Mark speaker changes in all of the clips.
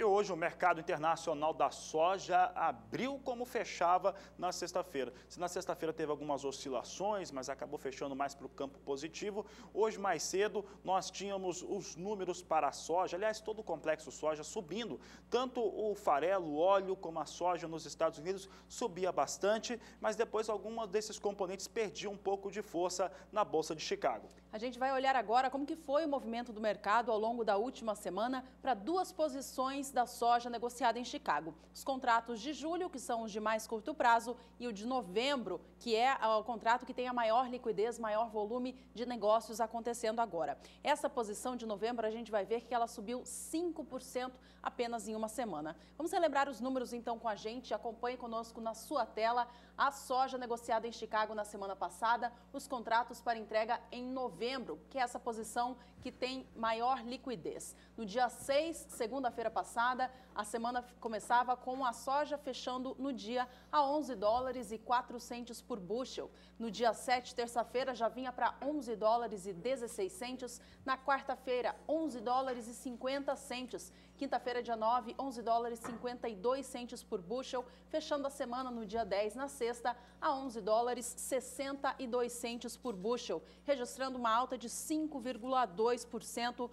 Speaker 1: E hoje o mercado internacional da soja abriu como fechava na sexta-feira. Se na sexta-feira teve algumas oscilações, mas acabou fechando mais para o campo positivo, hoje mais cedo nós tínhamos os números para a soja, aliás, todo o complexo soja subindo. Tanto o farelo, o óleo, como a soja nos Estados Unidos subia bastante, mas depois alguns desses componentes perdiam um pouco de força na Bolsa de Chicago.
Speaker 2: A gente vai olhar agora como que foi o movimento do mercado ao longo da última semana para duas posições da soja negociada em Chicago. Os contratos de julho, que são os de mais curto prazo, e o de novembro, que é o contrato que tem a maior liquidez, maior volume de negócios acontecendo agora. Essa posição de novembro, a gente vai ver que ela subiu 5% apenas em uma semana. Vamos relembrar os números então com a gente, acompanhe conosco na sua tela a soja negociada em Chicago na semana passada, os contratos para entrega em novembro, que é essa posição que tem maior liquidez. No dia 6, segunda-feira passada, a semana começava com a soja fechando no dia a 11 dólares e 4 centos por bushel. No dia 7, terça-feira, já vinha para 11 dólares e 16 centos. Na quarta-feira, 11 dólares e 50 centos. Quinta-feira, dia 9, 11 dólares e 52 centos por bushel. Fechando a semana no dia 10, na sexta, a 11 dólares e 62 centos por bushel, registrando uma alta de 5,2%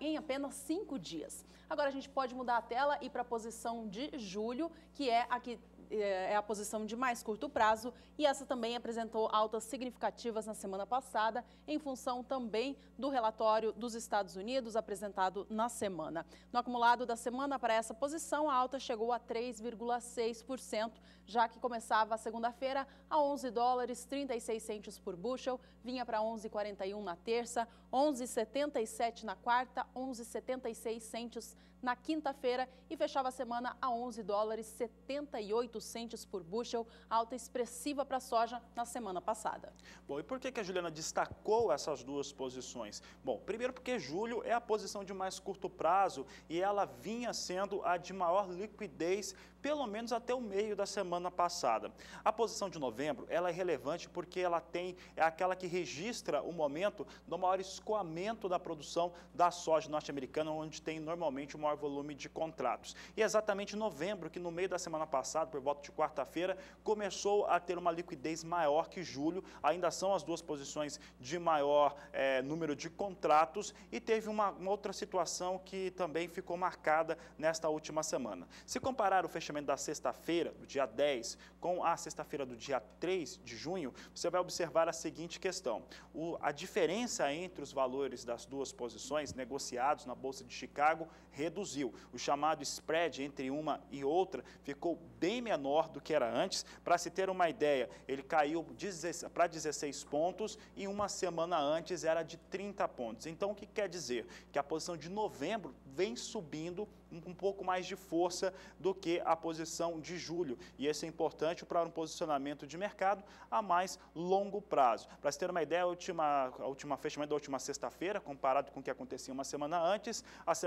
Speaker 2: em apenas 5 dias. Agora a gente pode mudar a tela e ir para a posição de julho, que é a posição de mais curto prazo, e essa também apresentou altas significativas na semana passada, em função também do relatório dos Estados Unidos apresentado na semana. No acumulado da semana para essa posição, a alta chegou a 3,6%, já que começava a segunda-feira a 11 dólares e 36 centos por bushel, vinha para 11,41 na terça, 11,77 na quarta, 11,76 centos na quinta-feira e fechava a semana a 11 dólares e 78 centos por bushel, alta expressiva para a soja na semana passada.
Speaker 1: Bom, e por que a Juliana destacou essas duas posições? Bom, primeiro porque julho é a posição de mais curto prazo e ela vinha sendo a de maior liquidez, pelo menos até o meio da semana passada. A posição de novembro, ela é relevante porque ela é aquela que registra o momento do maior escoamento da produção da soja norte-americana, onde tem normalmente o maior volume de contratos. E é exatamente em novembro, que no meio da semana passada, por volta de quarta-feira, começou a ter uma liquidez maior que julho. Ainda são as duas posições de maior número de contratos e teve uma outra situação que também ficou marcada nesta última semana. Se comparar o fechamento da sexta-feira, do dia 10, com a sexta-feira do dia 3 de junho, você vai observar a seguinte questão. A diferença entre os valores das duas posições negociados na Bolsa de Chicago reduziu. O chamado spread entre uma e outra ficou bem menor do que era antes. Para se ter uma ideia, ele caiu para 16 pontos e uma semana antes era de 30 pontos. Então, o que quer dizer? Que a posição de novembro vem subindo um pouco mais de força do que a posição de julho. E isso é importante para um posicionamento de mercado a mais longo prazo. Para se ter uma ideia, o fechamento da última sexta-feira, comparado com o que acontecia uma semana antes,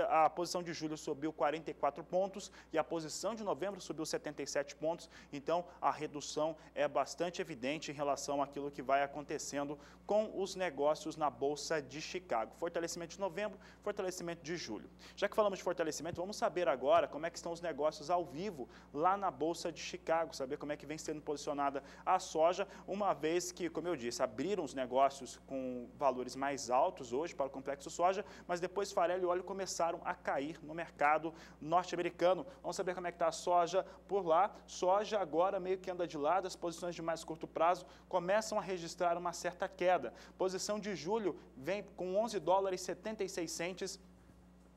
Speaker 1: a posição de julho subiu 44 pontos e a posição de novembro subiu 77 pontos. Então, a redução é bastante evidente em relação àquilo que vai acontecendo com os negócios na Bolsa de Chicago. Fortalecimento de novembro, fortalecimento de julho. Já que falamos de fortalecimento, vamos saber agora como é que estão os negócios ao vivo lá na Bolsa de Chicago, saber como é que vem sendo posicionada a soja, uma vez que, como eu disse, abriram os negócios com valores mais altos hoje para o complexo soja, mas depois farelo e óleo começaram a cair no mercado norte-americano. Vamos saber como é que está a soja por lá. Soja agora meio que anda de lado, as posições de mais curto prazo começam a registrar uma certa queda. Posição de julho vem com 11 dólares e 76 centos,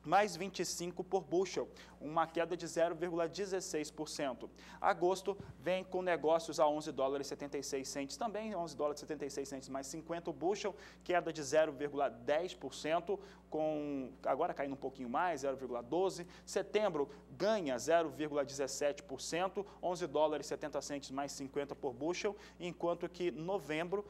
Speaker 1: mais 25 por bushel, uma queda de 0,16%. Agosto vem com negócios a 11 dólares e 76 centos, também 11 dólares e 76 centos mais 50 bushel, queda de 0,10%, agora caindo um pouquinho mais, 0,12%. Setembro ganha 0,17%, 11 dólares e 70 centos mais 50 por bushel, enquanto que novembro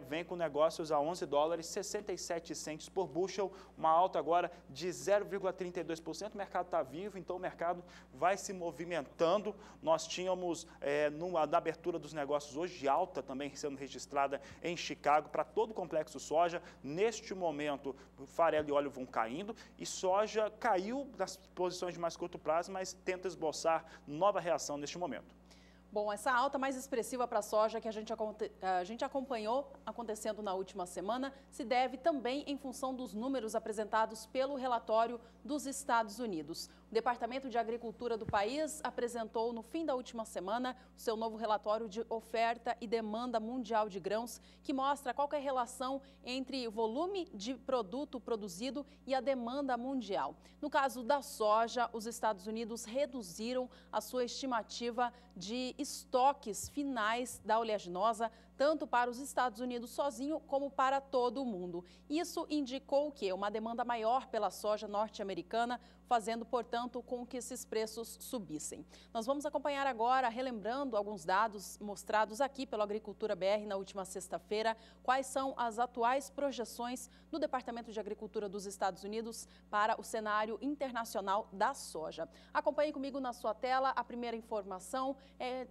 Speaker 1: vem com negócios a 11 dólares e 67 centos por bushel, uma alta agora de 0, 0,32%, o mercado está vivo, então o mercado vai se movimentando. Nós tínhamos, na abertura dos negócios hoje, alta também sendo registrada em Chicago para todo o complexo soja. Neste momento, farelo e óleo vão caindo e soja caiu das posições de mais curto prazo, mas tenta esboçar nova reação neste momento.
Speaker 2: Bom, essa alta mais expressiva para a soja que a gente acompanhou acontecendo na última semana se deve também em função dos números apresentados pelo relatório dos Estados Unidos. O Departamento de Agricultura do país apresentou no fim da última semana o seu novo relatório de oferta e demanda mundial de grãos, que mostra qual que é a relação entre o volume de produto produzido e a demanda mundial. No caso da soja, os Estados Unidos reduziram a sua estimativa de estoques finais da oleaginosa, tanto para os Estados Unidos sozinho como para todo o mundo. Isso indicou o quê? Uma demanda maior pela soja norte-americana, fazendo, portanto, com que esses preços subissem. Nós vamos acompanhar agora, relembrando alguns dados mostrados aqui pelo Agricultura BR na última sexta-feira, quais são as atuais projeções do Departamento de Agricultura dos Estados Unidos para o cenário internacional da soja. Acompanhe comigo na sua tela. A primeira informação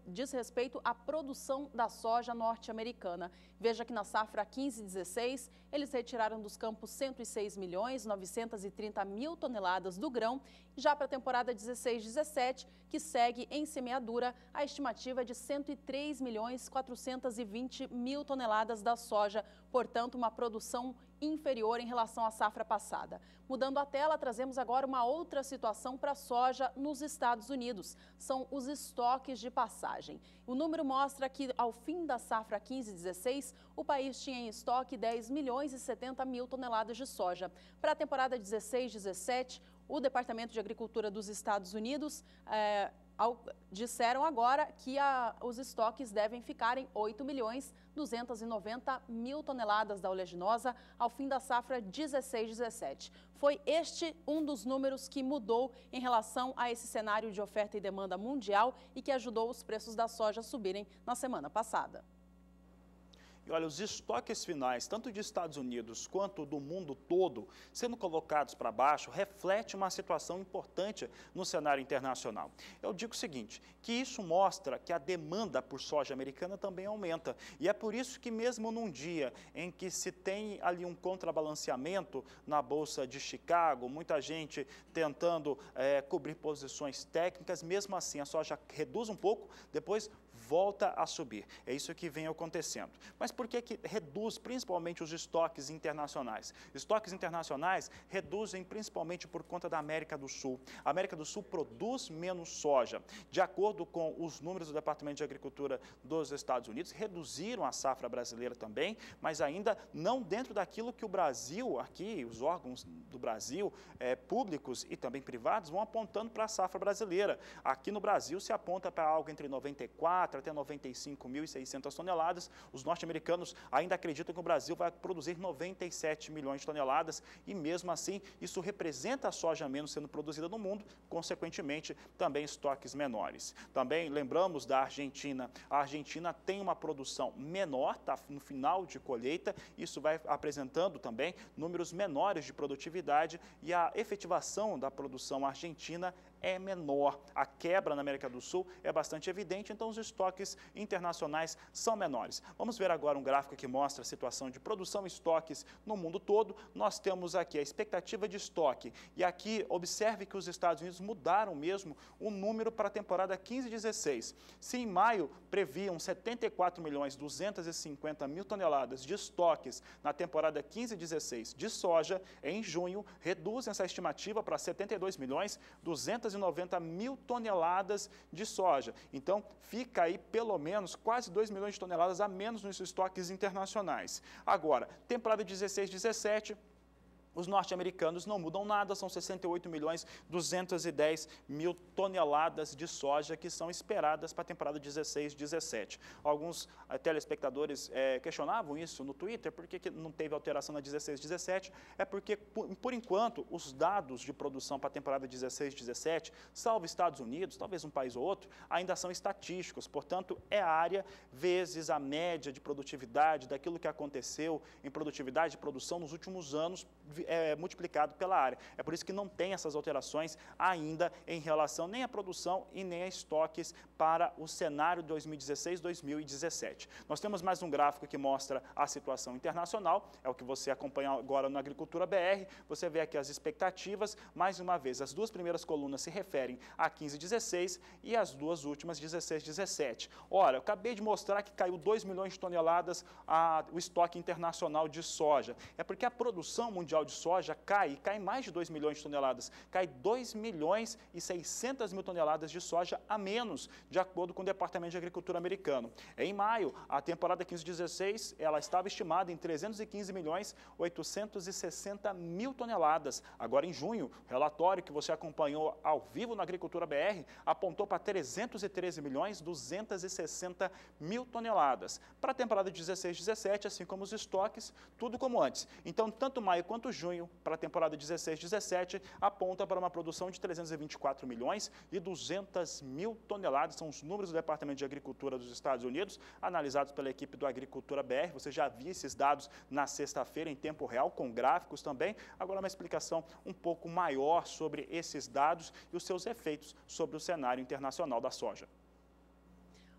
Speaker 2: diz respeito à produção da soja norte-americana. Veja que na safra 15-16, eles retiraram dos campos 106.930.000 toneladas do grão. Já para a temporada 16-17, que segue em semeadura, a estimativa é de 103.420.000 toneladas da soja, portanto, uma produção inferior em relação à safra passada. Mudando a tela, trazemos agora uma outra situação para a soja nos Estados Unidos. São os estoques de passagem. O número mostra que, ao fim da safra 15-16, o país tinha em estoque 10.070.000 toneladas de soja. Para a temporada 16-17, o Departamento de Agricultura dos Estados Unidos disseram agora que os estoques devem ficar em 8.290.000 toneladas da oleaginosa ao fim da safra 16-17. Foi este um dos números que mudou em relação a esse cenário de oferta e demanda mundial e que ajudou os preços da soja a subirem na semana passada.
Speaker 1: E olha, os estoques finais, tanto dos Estados Unidos quanto do mundo todo, sendo colocados para baixo, reflete uma situação importante no cenário internacional. Eu digo o seguinte, que isso mostra que a demanda por soja americana também aumenta. E é por isso que mesmo num dia em que se tem ali um contrabalanceamento na Bolsa de Chicago, muita gente tentando cobrir posições técnicas, mesmo assim a soja reduz um pouco, depois volta a subir. É isso que vem acontecendo. Mas por que reduz principalmente os estoques internacionais? Estoques internacionais reduzem principalmente por conta da América do Sul. A América do Sul produz menos soja. De acordo com os números do Departamento de Agricultura dos Estados Unidos, reduziram a safra brasileira também, mas ainda não dentro daquilo que o Brasil, aqui, os órgãos do Brasil, públicos e também privados, vão apontando para a safra brasileira. Aqui no Brasil se aponta para algo entre 94 até 95.600 toneladas. Os norte-americanos ainda acreditam que o Brasil vai produzir 97 milhões de toneladas e, mesmo assim, isso representa a soja menos sendo produzida no mundo, consequentemente, também estoques menores. Também lembramos da Argentina. A Argentina tem uma produção menor, está no final de colheita, isso vai apresentando também números menores de produtividade e a efetivação da produção argentina é menor. A quebra na América do Sul é bastante evidente, então os estoques internacionais são menores. Vamos ver agora um gráfico que mostra a situação de produção e estoques no mundo todo. Nós temos aqui a expectativa de estoque e aqui observe que os Estados Unidos mudaram mesmo o número para a temporada 15-16. Se em maio previam 74.250.000 toneladas de estoques na temporada 15-16 de soja, em junho reduzem essa estimativa para 72.290.000 toneladas de soja. Então, fica aí pelo menos quase 2 milhões de toneladas a menos nos estoques internacionais. Agora, temporada 16-17, os norte-americanos não mudam nada, são 68.210.000 toneladas de soja que são esperadas para a temporada 16-17. Alguns telespectadores questionavam isso no Twitter, por que não teve alteração na 16-17? É porque, por enquanto, os dados de produção para a temporada 16-17, salvo Estados Unidos, talvez um país ou outro, ainda são estatísticos, portanto, é a área vezes a média de produtividade daquilo que aconteceu em produtividade de produção nos últimos anos, multiplicado pela área. É por isso que não tem essas alterações ainda em relação nem à produção e nem a estoques para o cenário 2016-2017. Nós temos mais um gráfico que mostra a situação internacional, é o que você acompanha agora no Agricultura BR. Você vê aqui as expectativas, mais uma vez, as duas primeiras colunas se referem a 15 e 16 e as duas últimas 16 e 17. Ora, eu acabei de mostrar que caiu 2 milhões de toneladas o estoque internacional de soja. É porque a produção mundial de soja cai mais de 2 milhões de toneladas, cai 2 milhões e 600 mil toneladas de soja a menos, de acordo com o Departamento de Agricultura americano. Em maio, a temporada 15-16, ela estava estimada em 315 milhões 860 mil toneladas. Agora, em junho, o relatório que você acompanhou ao vivo na Agricultura BR apontou para 313 milhões 260 mil toneladas. Para a temporada 16-17, assim como os estoques, tudo como antes. Então, tanto maio quanto junho, para a temporada 16-17, aponta para uma produção de 324 milhões e 200 mil toneladas. São os números do Departamento de Agricultura dos Estados Unidos, analisados pela equipe do Agricultura BR. Você já viu esses dados na sexta-feira em tempo real, com gráficos também. Agora uma explicação um pouco maior sobre esses dados e os seus efeitos sobre o cenário internacional da soja.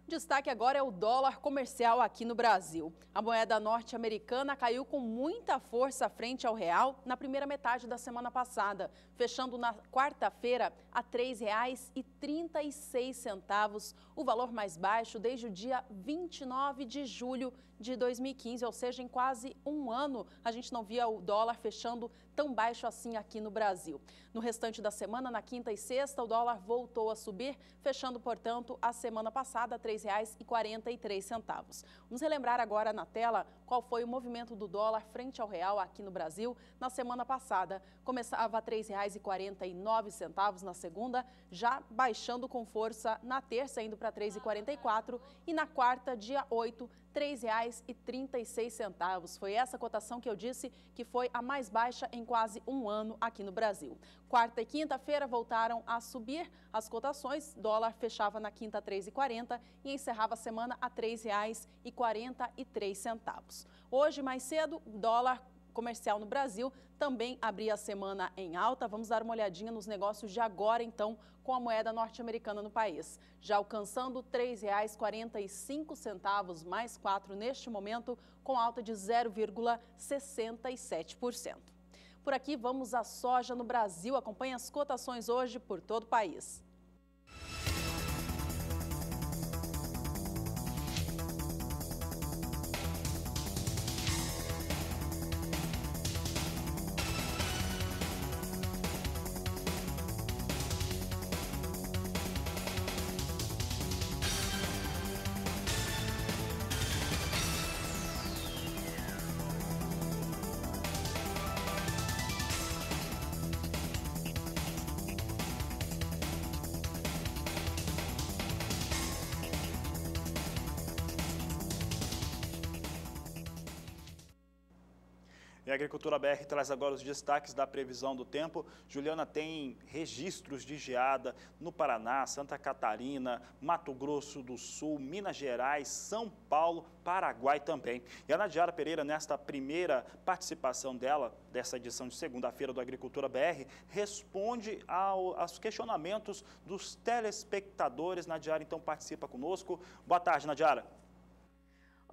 Speaker 2: Destaque agora é o dólar comercial aqui no Brasil. A moeda norte-americana caiu com muita força frente ao real na primeira metade da semana passada, fechando na quarta-feira a R$ 3,36, o valor mais baixo desde o dia 29 de julho de 2015, ou seja, em quase um ano a gente não via o dólar fechando tão baixo assim aqui no Brasil. No restante da semana, na quinta e sexta, o dólar voltou a subir, fechando, portanto, a semana passada a R$ 3,43. Vamos relembrar agora na tela qual foi o movimento do dólar frente ao real aqui no Brasil na semana passada. Começava a R$ 3,49 na segunda, já baixando com força na terça, indo para R$ 3,44 e na quarta, dia 8, R$ 3,36. Foi essa cotação que eu disse que foi a mais baixa em quase um ano aqui no Brasil. Quarta e quinta-feira voltaram a subir as cotações. Dólar fechava na quinta a R$ 3,40 e encerrava a semana a R$ 3,43. Hoje, mais cedo, o dólar comercial no Brasil também abria a semana em alta. Vamos dar uma olhadinha nos negócios de agora, então, com a moeda norte-americana no país. Já alcançando R$ 3,45, mais 4 neste momento, com alta de 0,67%. Por aqui, vamos à soja no Brasil. Acompanhe as cotações hoje por todo o país.
Speaker 1: E a Agricultura BR traz agora os destaques da previsão do tempo. Juliana, tem registros de geada no Paraná, Santa Catarina, Mato Grosso do Sul, Minas Gerais, São Paulo, Paraguai também. E a Nadiara Pereira, nesta primeira participação dela, dessa edição de segunda-feira do Agricultura BR, responde aos questionamentos dos telespectadores. Nadiara, então, participa conosco. Boa tarde, Nadiara.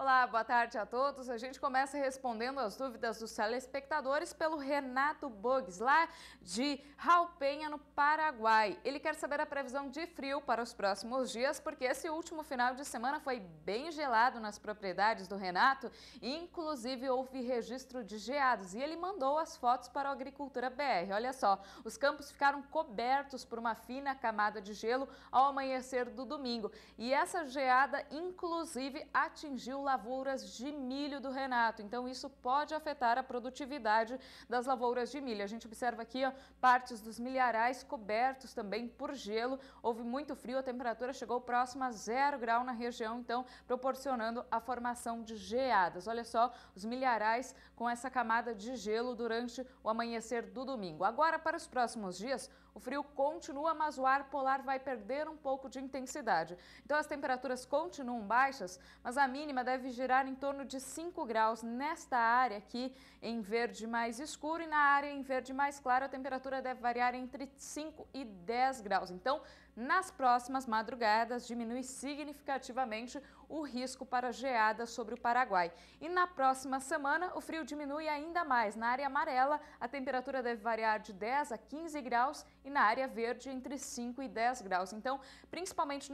Speaker 3: Olá, boa tarde a todos. A gente começa respondendo as dúvidas dos telespectadores pelo Renato Bugs, lá de Raupenha, no Paraguai. Ele quer saber a previsão de frio para os próximos dias, porque esse último final de semana foi bem gelado nas propriedades do Renato, e inclusive houve registro de geadas, e ele mandou as fotos para o Agricultura BR. Olha só, os campos ficaram cobertos por uma fina camada de gelo ao amanhecer do domingo, e essa geada inclusive atingiu lavouras de milho do Renato, então isso pode afetar a produtividade das lavouras de milho. A gente observa aqui, ó, partes dos milharais cobertos também por gelo. Houve muito frio, a temperatura chegou próxima a 0 grau na região, então proporcionando a formação de geadas. Olha só, os milharais com essa camada de gelo durante o amanhecer do domingo. Agora, para os próximos dias, O frio continua, mas o ar polar vai perder um pouco de intensidade. Então as temperaturas continuam baixas, mas a mínima deve girar em torno de 5 graus nesta área aqui em verde mais escuro, e na área em verde mais claro a temperatura deve variar entre 5 e 10 graus. Então, nas próximas madrugadas, diminui significativamente o risco para geadas sobre o Paraguai. E na próxima semana, o frio diminui ainda mais. Na área amarela, a temperatura deve variar de 10 a 15 graus e na área verde entre 5 e 10 graus. Então, principalmente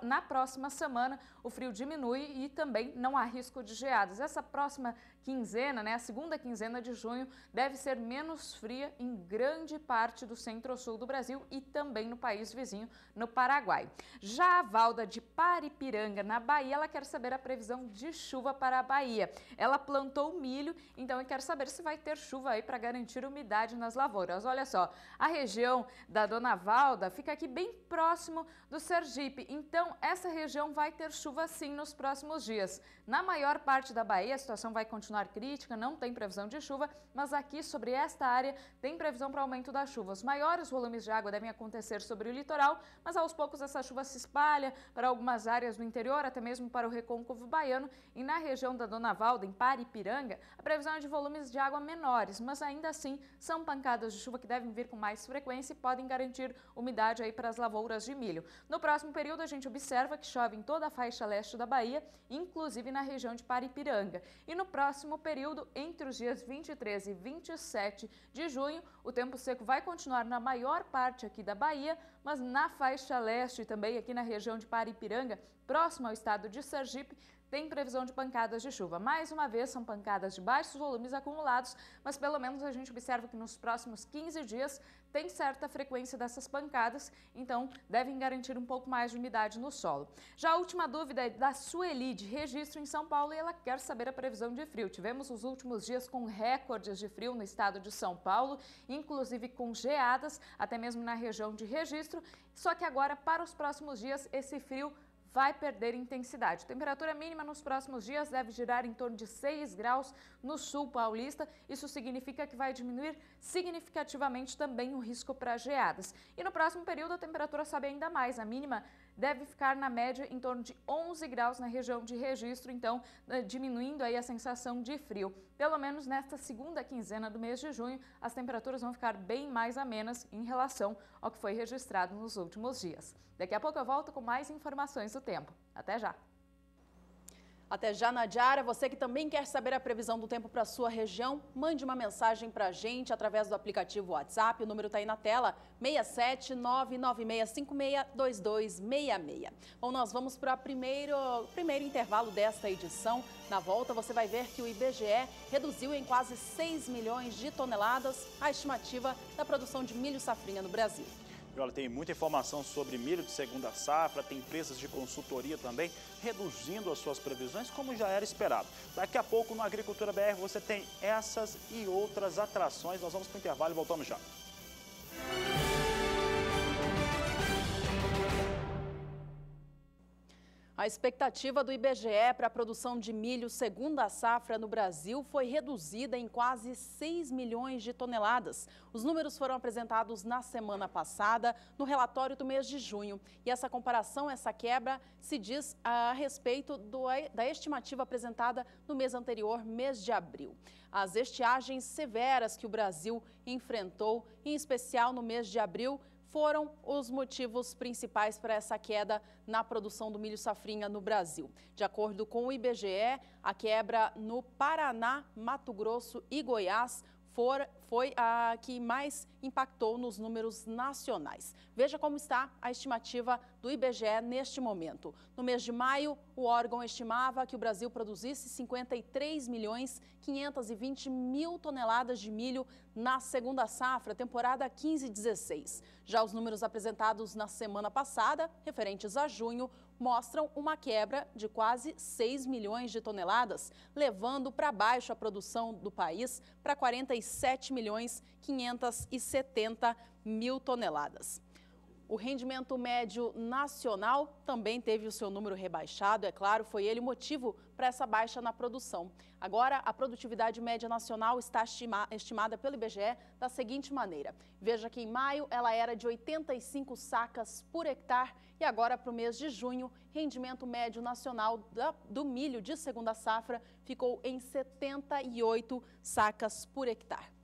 Speaker 3: na próxima semana, o frio diminui e também não há risco de geadas. Essa próxima quinzena, a segunda quinzena de junho, deve ser menos fria em grande parte do centro-sul do Brasil e também no país vizinho, no Paraguai. Já a Valda de Paripiranga, na Bahia, ela quer saber a previsão de chuva para a Bahia. Ela plantou milho, então quer saber se vai ter chuva aí para garantir umidade nas lavouras. Olha só, a região da Dona Valda fica aqui bem próximo do Sergipe, então essa região vai ter chuva sim nos próximos dias. Na maior parte da Bahia a situação vai continuar crítica, não tem previsão de chuva, mas aqui sobre esta área tem previsão para aumento da chuva. Os maiores volumes de água devem acontecer sobre o litoral, mas aos poucos essa chuva se espalha para algumas áreas do interior, até mesmo para o recôncavo baiano, e na região da Dona Valda, em Paripiranga, a previsão é de volumes de água menores, mas ainda assim são pancadas de chuva que devem vir com mais frequência e podem garantir umidade aí para as lavouras de milho. No próximo período a gente observa que chove em toda a faixa leste da Bahia, inclusive na região de Paripiranga. E no próximo período, entre os dias 23 e 27 de junho, o tempo seco vai continuar na maior parte aqui da Bahia, mas na faixa leste e também aqui na região de Paripiranga, próximo ao estado de Sergipe, tem previsão de pancadas de chuva. Mais uma vez, são pancadas de baixos volumes acumulados, mas pelo menos a gente observa que nos próximos 15 dias tem certa frequência dessas pancadas, então devem garantir um pouco mais de umidade no solo. Já a última dúvida é da Sueli, de Registro em São Paulo, e ela quer saber a previsão de frio. Tivemos os últimos dias com recordes de frio no estado de São Paulo, inclusive com geadas, até mesmo na região de Registro, só que agora, para os próximos dias, esse frio vai perder intensidade. Temperatura mínima nos próximos dias deve girar em torno de 6 graus no sul paulista. Isso significa que vai diminuir significativamente também o risco para geadas. E no próximo período a temperatura sobe ainda mais. A mínima deve ficar na média em torno de 11 graus na região de Registro, então diminuindo aí a sensação de frio. Pelo menos nesta segunda quinzena do mês de junho, as temperaturas vão ficar bem mais amenas em relação ao que foi registrado nos últimos dias. Daqui a pouco eu volto com mais informações do tempo. Até já!
Speaker 2: Até já, Nadiara. Você que também quer saber a previsão do tempo para a sua região, mande uma mensagem para a gente através do aplicativo WhatsApp. O número está aí na tela, 67996562266. Bom, nós vamos para o primeiro intervalo desta edição. Na volta, você vai ver que o IBGE reduziu em quase 6 milhões de toneladas a estimativa da produção de milho safrinha no Brasil.
Speaker 1: E olha, tem muita informação sobre milho de segunda safra, tem empresas de consultoria também reduzindo as suas previsões, como já era esperado. Daqui a pouco no Agricultura BR você tem essas e outras atrações. Nós vamos para o intervalo e voltamos já.
Speaker 2: A expectativa do IBGE para a produção de milho segunda safra no Brasil foi reduzida em quase 6 milhões de toneladas. Os números foram apresentados na semana passada, no relatório do mês de junho. E essa comparação, essa quebra, se diz a respeito da estimativa apresentada no mês anterior, mês de abril. As estiagens severas que o Brasil enfrentou, em especial no mês de abril, foram os motivos principais para essa queda na produção do milho safrinha no Brasil. De acordo com o IBGE, a quebra no Paraná, Mato Grosso e Goiás foi a que mais impactou nos números nacionais. Veja como está a estimativa do IBGE neste momento. No mês de maio, o órgão estimava que o Brasil produzisse 53.520.000 toneladas de milho na segunda safra, temporada 15-16. Já os números apresentados na semana passada, referentes a junho, mostram uma quebra de quase 6 milhões de toneladas, levando para baixo a produção do país para 47.570.000 toneladas. O rendimento médio nacional também teve o seu número rebaixado, é claro, foi ele o motivo para essa baixa na produção. Agora, a produtividade média nacional está estimada pelo IBGE da seguinte maneira. Veja que em maio ela era de 85 sacas por hectare e agora para o mês de junho, rendimento médio nacional do milho de segunda safra ficou em 78 sacas por hectare.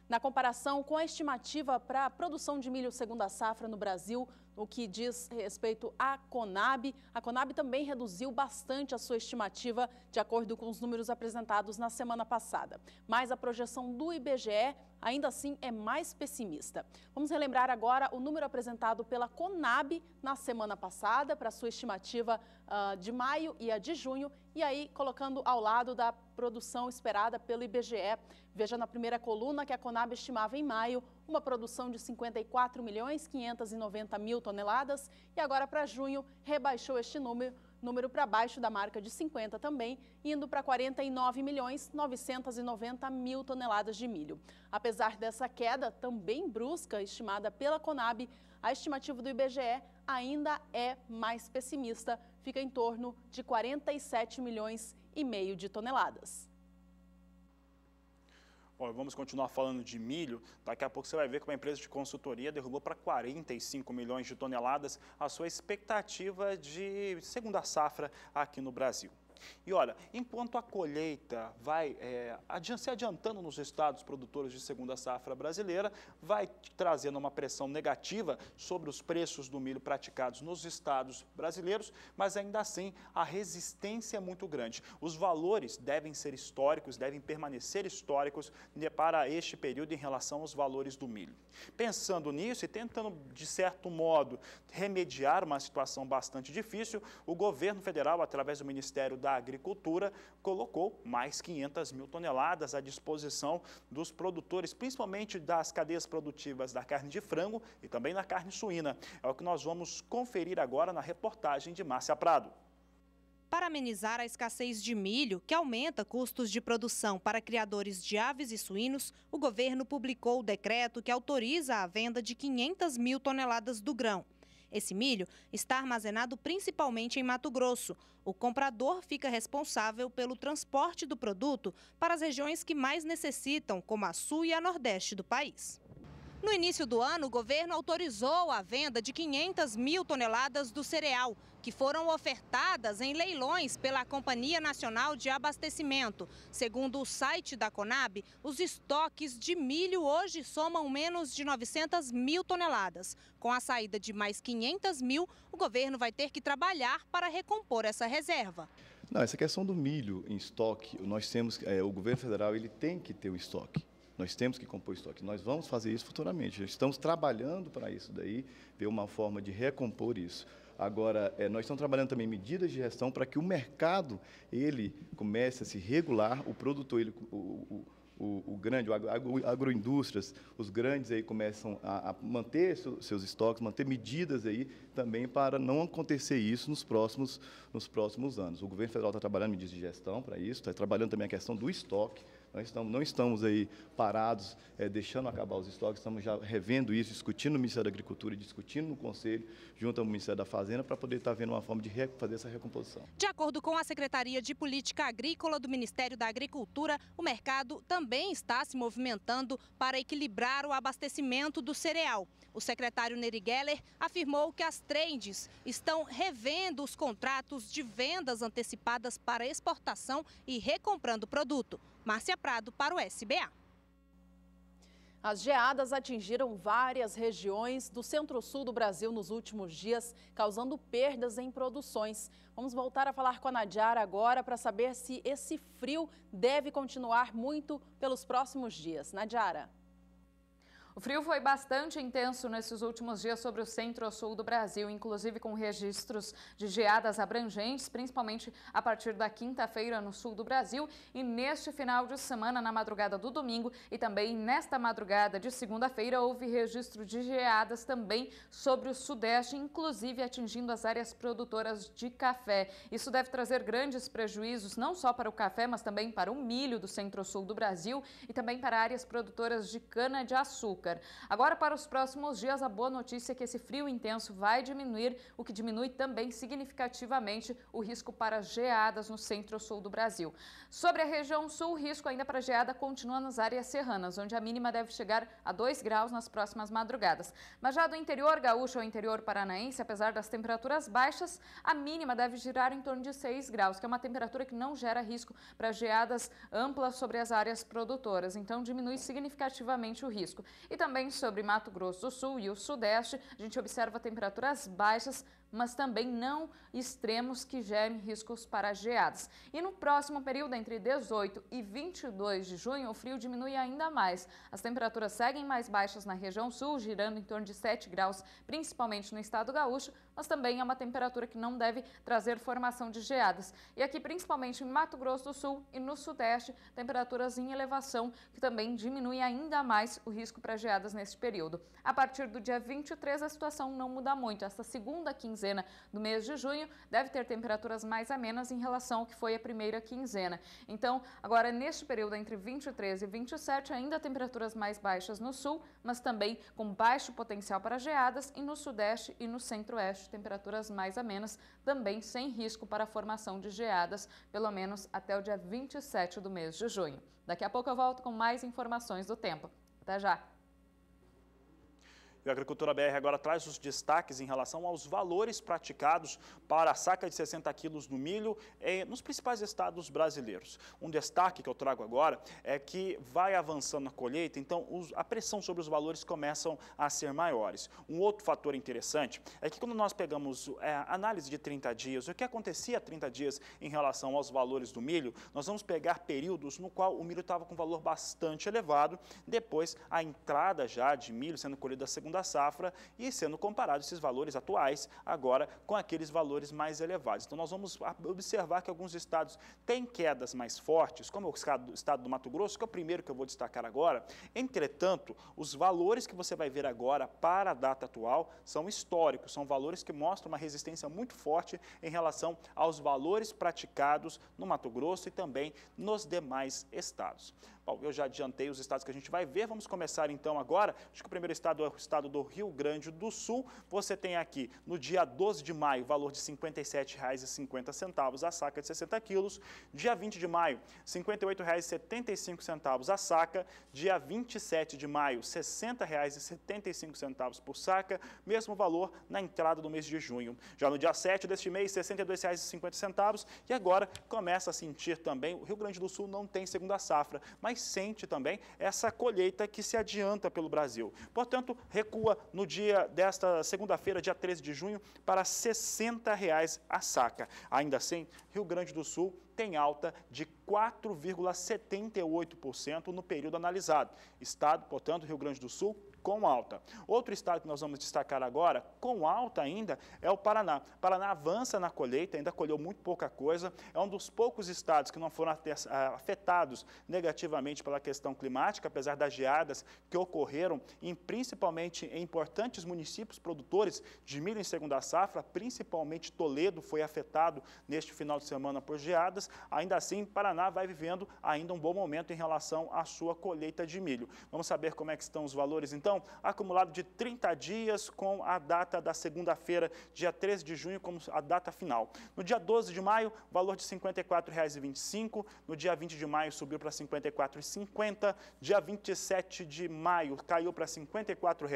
Speaker 2: Na comparação com a estimativa para a produção de milho segunda safra no Brasil, no que diz respeito à Conab também reduziu bastante a sua estimativa, de acordo com os números apresentados na semana passada. Mas a projeção do IBGE, ainda assim, é mais pessimista. Vamos relembrar agora o número apresentado pela Conab na semana passada, para a sua estimativa de maio e a de junho, e aí colocando ao lado da produção esperada pelo IBGE. Veja na primeira coluna que a Conab estimava em maio uma produção de 54.590.000 toneladas e agora para junho rebaixou este número para baixo da marca de 50 também, indo para 49.990.000 toneladas de milho. Apesar dessa queda também brusca estimada pela Conab, a estimativa do IBGE ainda é mais pessimista, fica em torno de 47,5 milhões de toneladas.
Speaker 1: Bom, vamos continuar falando de milho. Daqui a pouco você vai ver que uma empresa de consultoria derrubou para 45 milhões de toneladas a sua expectativa de segunda safra aqui no Brasil. E olha, enquanto a colheita vai se adiantando nos estados produtores de segunda safra brasileira, vai trazendo uma pressão negativa sobre os preços do milho praticados nos estados brasileiros, mas ainda assim a resistência é muito grande. Os valores devem ser históricos, devem permanecer históricos para este período em relação aos valores do milho. Pensando nisso e tentando, de certo modo, remediar uma situação bastante difícil, o governo federal, através do Ministério da Agricultura, colocou mais 500.000 toneladas à disposição dos produtores, principalmente das cadeias produtivas da carne de frango e também da carne suína. É o que nós vamos conferir agora na reportagem de Márcia Prado.
Speaker 4: Para amenizar a escassez de milho, que aumenta custos de produção para criadores de aves e suínos, o governo publicou o decreto que autoriza a venda de 500.000 toneladas do grão. Esse milho está armazenado principalmente em Mato Grosso. O comprador fica responsável pelo transporte do produto para as regiões que mais necessitam, como a sul e a nordeste do país. No início do ano, o governo autorizou a venda de 500.000 toneladas do cereal, que foram ofertadas em leilões pela Companhia Nacional de Abastecimento. Segundo o site da Conab, os estoques de milho hoje somam menos de 900.000 toneladas. Com a saída de mais 500.000, o governo vai ter que trabalhar para recompor essa reserva.
Speaker 5: Não, essa questão do milho em estoque, nós temos, o governo federal ele tem que ter o estoque. Nós temos que compor estoque. Nós vamos fazer isso futuramente. Estamos trabalhando para isso daí, ver uma forma de recompor isso. Agora, nós estamos trabalhando também medidas de gestão para que o mercado ele comece a se regular, o produtor, o grande, agroindústrias, os grandes aí começam a manter seus estoques, manter medidas aí também para não acontecer isso nos próximos anos. O governo federal está trabalhando medidas de gestão para isso, está trabalhando também a questão do estoque. Nós não estamos aí parados, deixando acabar os estoques, estamos já revendo isso, discutindo no Ministério da Agricultura e discutindo no Conselho, junto ao Ministério da Fazenda, para poder estar vendo uma forma de fazer essa recomposição.
Speaker 4: De acordo com a Secretaria de Política Agrícola do Ministério da Agricultura, o mercado também está se movimentando para equilibrar o abastecimento do cereal. O secretário Neri Geller afirmou que as trades estão revendo os contratos de vendas antecipadas para exportação e recomprando o produto. Márcia Prado para o SBA.
Speaker 2: As geadas atingiram várias regiões do centro-sul do Brasil nos últimos dias, causando perdas em produções. Vamos voltar a falar com a Nadiara agora para saber se esse frio deve continuar muito pelos próximos dias. Nadiara.
Speaker 3: O frio foi bastante intenso nesses últimos dias sobre o centro-sul do Brasil, inclusive com registros de geadas abrangentes, principalmente a partir da quinta-feira no sul do Brasil e neste final de semana, na madrugada do domingo e também nesta madrugada de segunda-feira, houve registro de geadas também sobre o sudeste, inclusive atingindo as áreas produtoras de café. Isso deve trazer grandes prejuízos não só para o café, mas também para o milho do centro-sul do Brasil e também para áreas produtoras de cana-de-açúcar. açúcar. Agora, para os próximos dias, a boa notícia é que esse frio intenso vai diminuir, o que diminui também significativamente o risco para geadas no centro-sul do Brasil. Sobre a região sul, o risco ainda para geada continua nas áreas serranas, onde a mínima deve chegar a 2 graus nas próximas madrugadas. Mas já do interior gaúcho ao interior paranaense, apesar das temperaturas baixas, a mínima deve girar em torno de 6 graus, que é uma temperatura que não gera risco para geadas amplas sobre as áreas produtoras, então diminui significativamente o risco. E também sobre Mato Grosso do Sul e o Sudeste, a gente observa temperaturas baixas, mas também não extremos que gerem riscos para geadas. E no próximo período, entre 18 e 22 de junho, o frio diminui ainda mais. As temperaturas seguem mais baixas na região sul, girando em torno de 7 graus, principalmente no estado gaúcho, mas também é uma temperatura que não deve trazer formação de geadas. E aqui, principalmente em Mato Grosso do Sul e no Sudeste, temperaturas em elevação, que também diminui ainda mais o risco para geadas neste período. A partir do dia 23, a situação não muda muito. Esta segunda quinzena do mês de junho deve ter temperaturas mais amenas em relação ao que foi a primeira quinzena. Então, agora neste período entre 23 e 27, ainda temperaturas mais baixas no sul, mas também com baixo potencial para geadas, e no sudeste e no centro-oeste, temperaturas mais amenas, também sem risco para a formação de geadas, pelo menos até o dia 27 do mês de junho. Daqui a pouco eu volto com mais informações do tempo. Até já!
Speaker 1: E a Agricultura BR agora traz os destaques em relação aos valores praticados para a saca de 60 quilos do milho nos principais estados brasileiros. Um destaque que eu trago agora é que vai avançando a colheita, então a pressão sobre os valores começam a ser maiores. Um outro fator interessante é que quando nós pegamos a análise de 30 dias, o que acontecia há 30 dias em relação aos valores do milho, nós vamos pegar períodos no qual o milho estava com valor bastante elevado, depois a entrada já de milho sendo colhido da segunda safra e sendo comparados esses valores atuais agora com aqueles valores mais elevados. Então nós vamos observar que alguns estados têm quedas mais fortes, como o estado do Mato Grosso, que é o primeiro que eu vou destacar agora. Entretanto, os valores que você vai ver agora para a data atual são históricos, são valores que mostram uma resistência muito forte em relação aos valores praticados no Mato Grosso e também nos demais estados. Bom, eu já adiantei os estados que a gente vai ver, vamos começar então agora. Acho que o primeiro estado é o estado do Rio Grande do Sul. Você tem aqui no dia 12 de maio, valor de R$ 57,50 a saca de 60 quilos. Dia 20 de maio, R$ 58,75 a saca. Dia 27 de maio, R$ 60,75 por saca. Mesmo valor na entrada do mês de junho. Já no dia 7 deste mês, R$ 62,50. E agora começa a sentir também, o Rio Grande do Sul não tem segunda safra, mas sente também essa colheita que se adianta pelo Brasil. Portanto, recua no dia desta segunda-feira, dia 13 de junho, para R$ 60 a saca. Ainda assim, Rio Grande do Sul tem alta de 4,78% no período analisado. Estado, portanto, Rio Grande do Sul, com alta. Outro estado que nós vamos destacar agora, com alta ainda, é o Paraná. O Paraná avança na colheita, ainda colheu muito pouca coisa, é um dos poucos estados que não foram afetados negativamente pela questão climática, apesar das geadas que ocorreram, principalmente em importantes municípios produtores de milho em segunda safra, principalmente Toledo foi afetado neste final de semana por geadas. Ainda assim, Paraná vai vivendo ainda um bom momento em relação à sua colheita de milho. Vamos saber como é que estão os valores, então, acumulado de 30 dias com a data da segunda-feira, dia 13 de junho, como a data final. No dia 12 de maio, valor de R$ 54,25. No dia 20 de maio, subiu para R$ 54,50. Dia 27 de maio, caiu para R$ 54.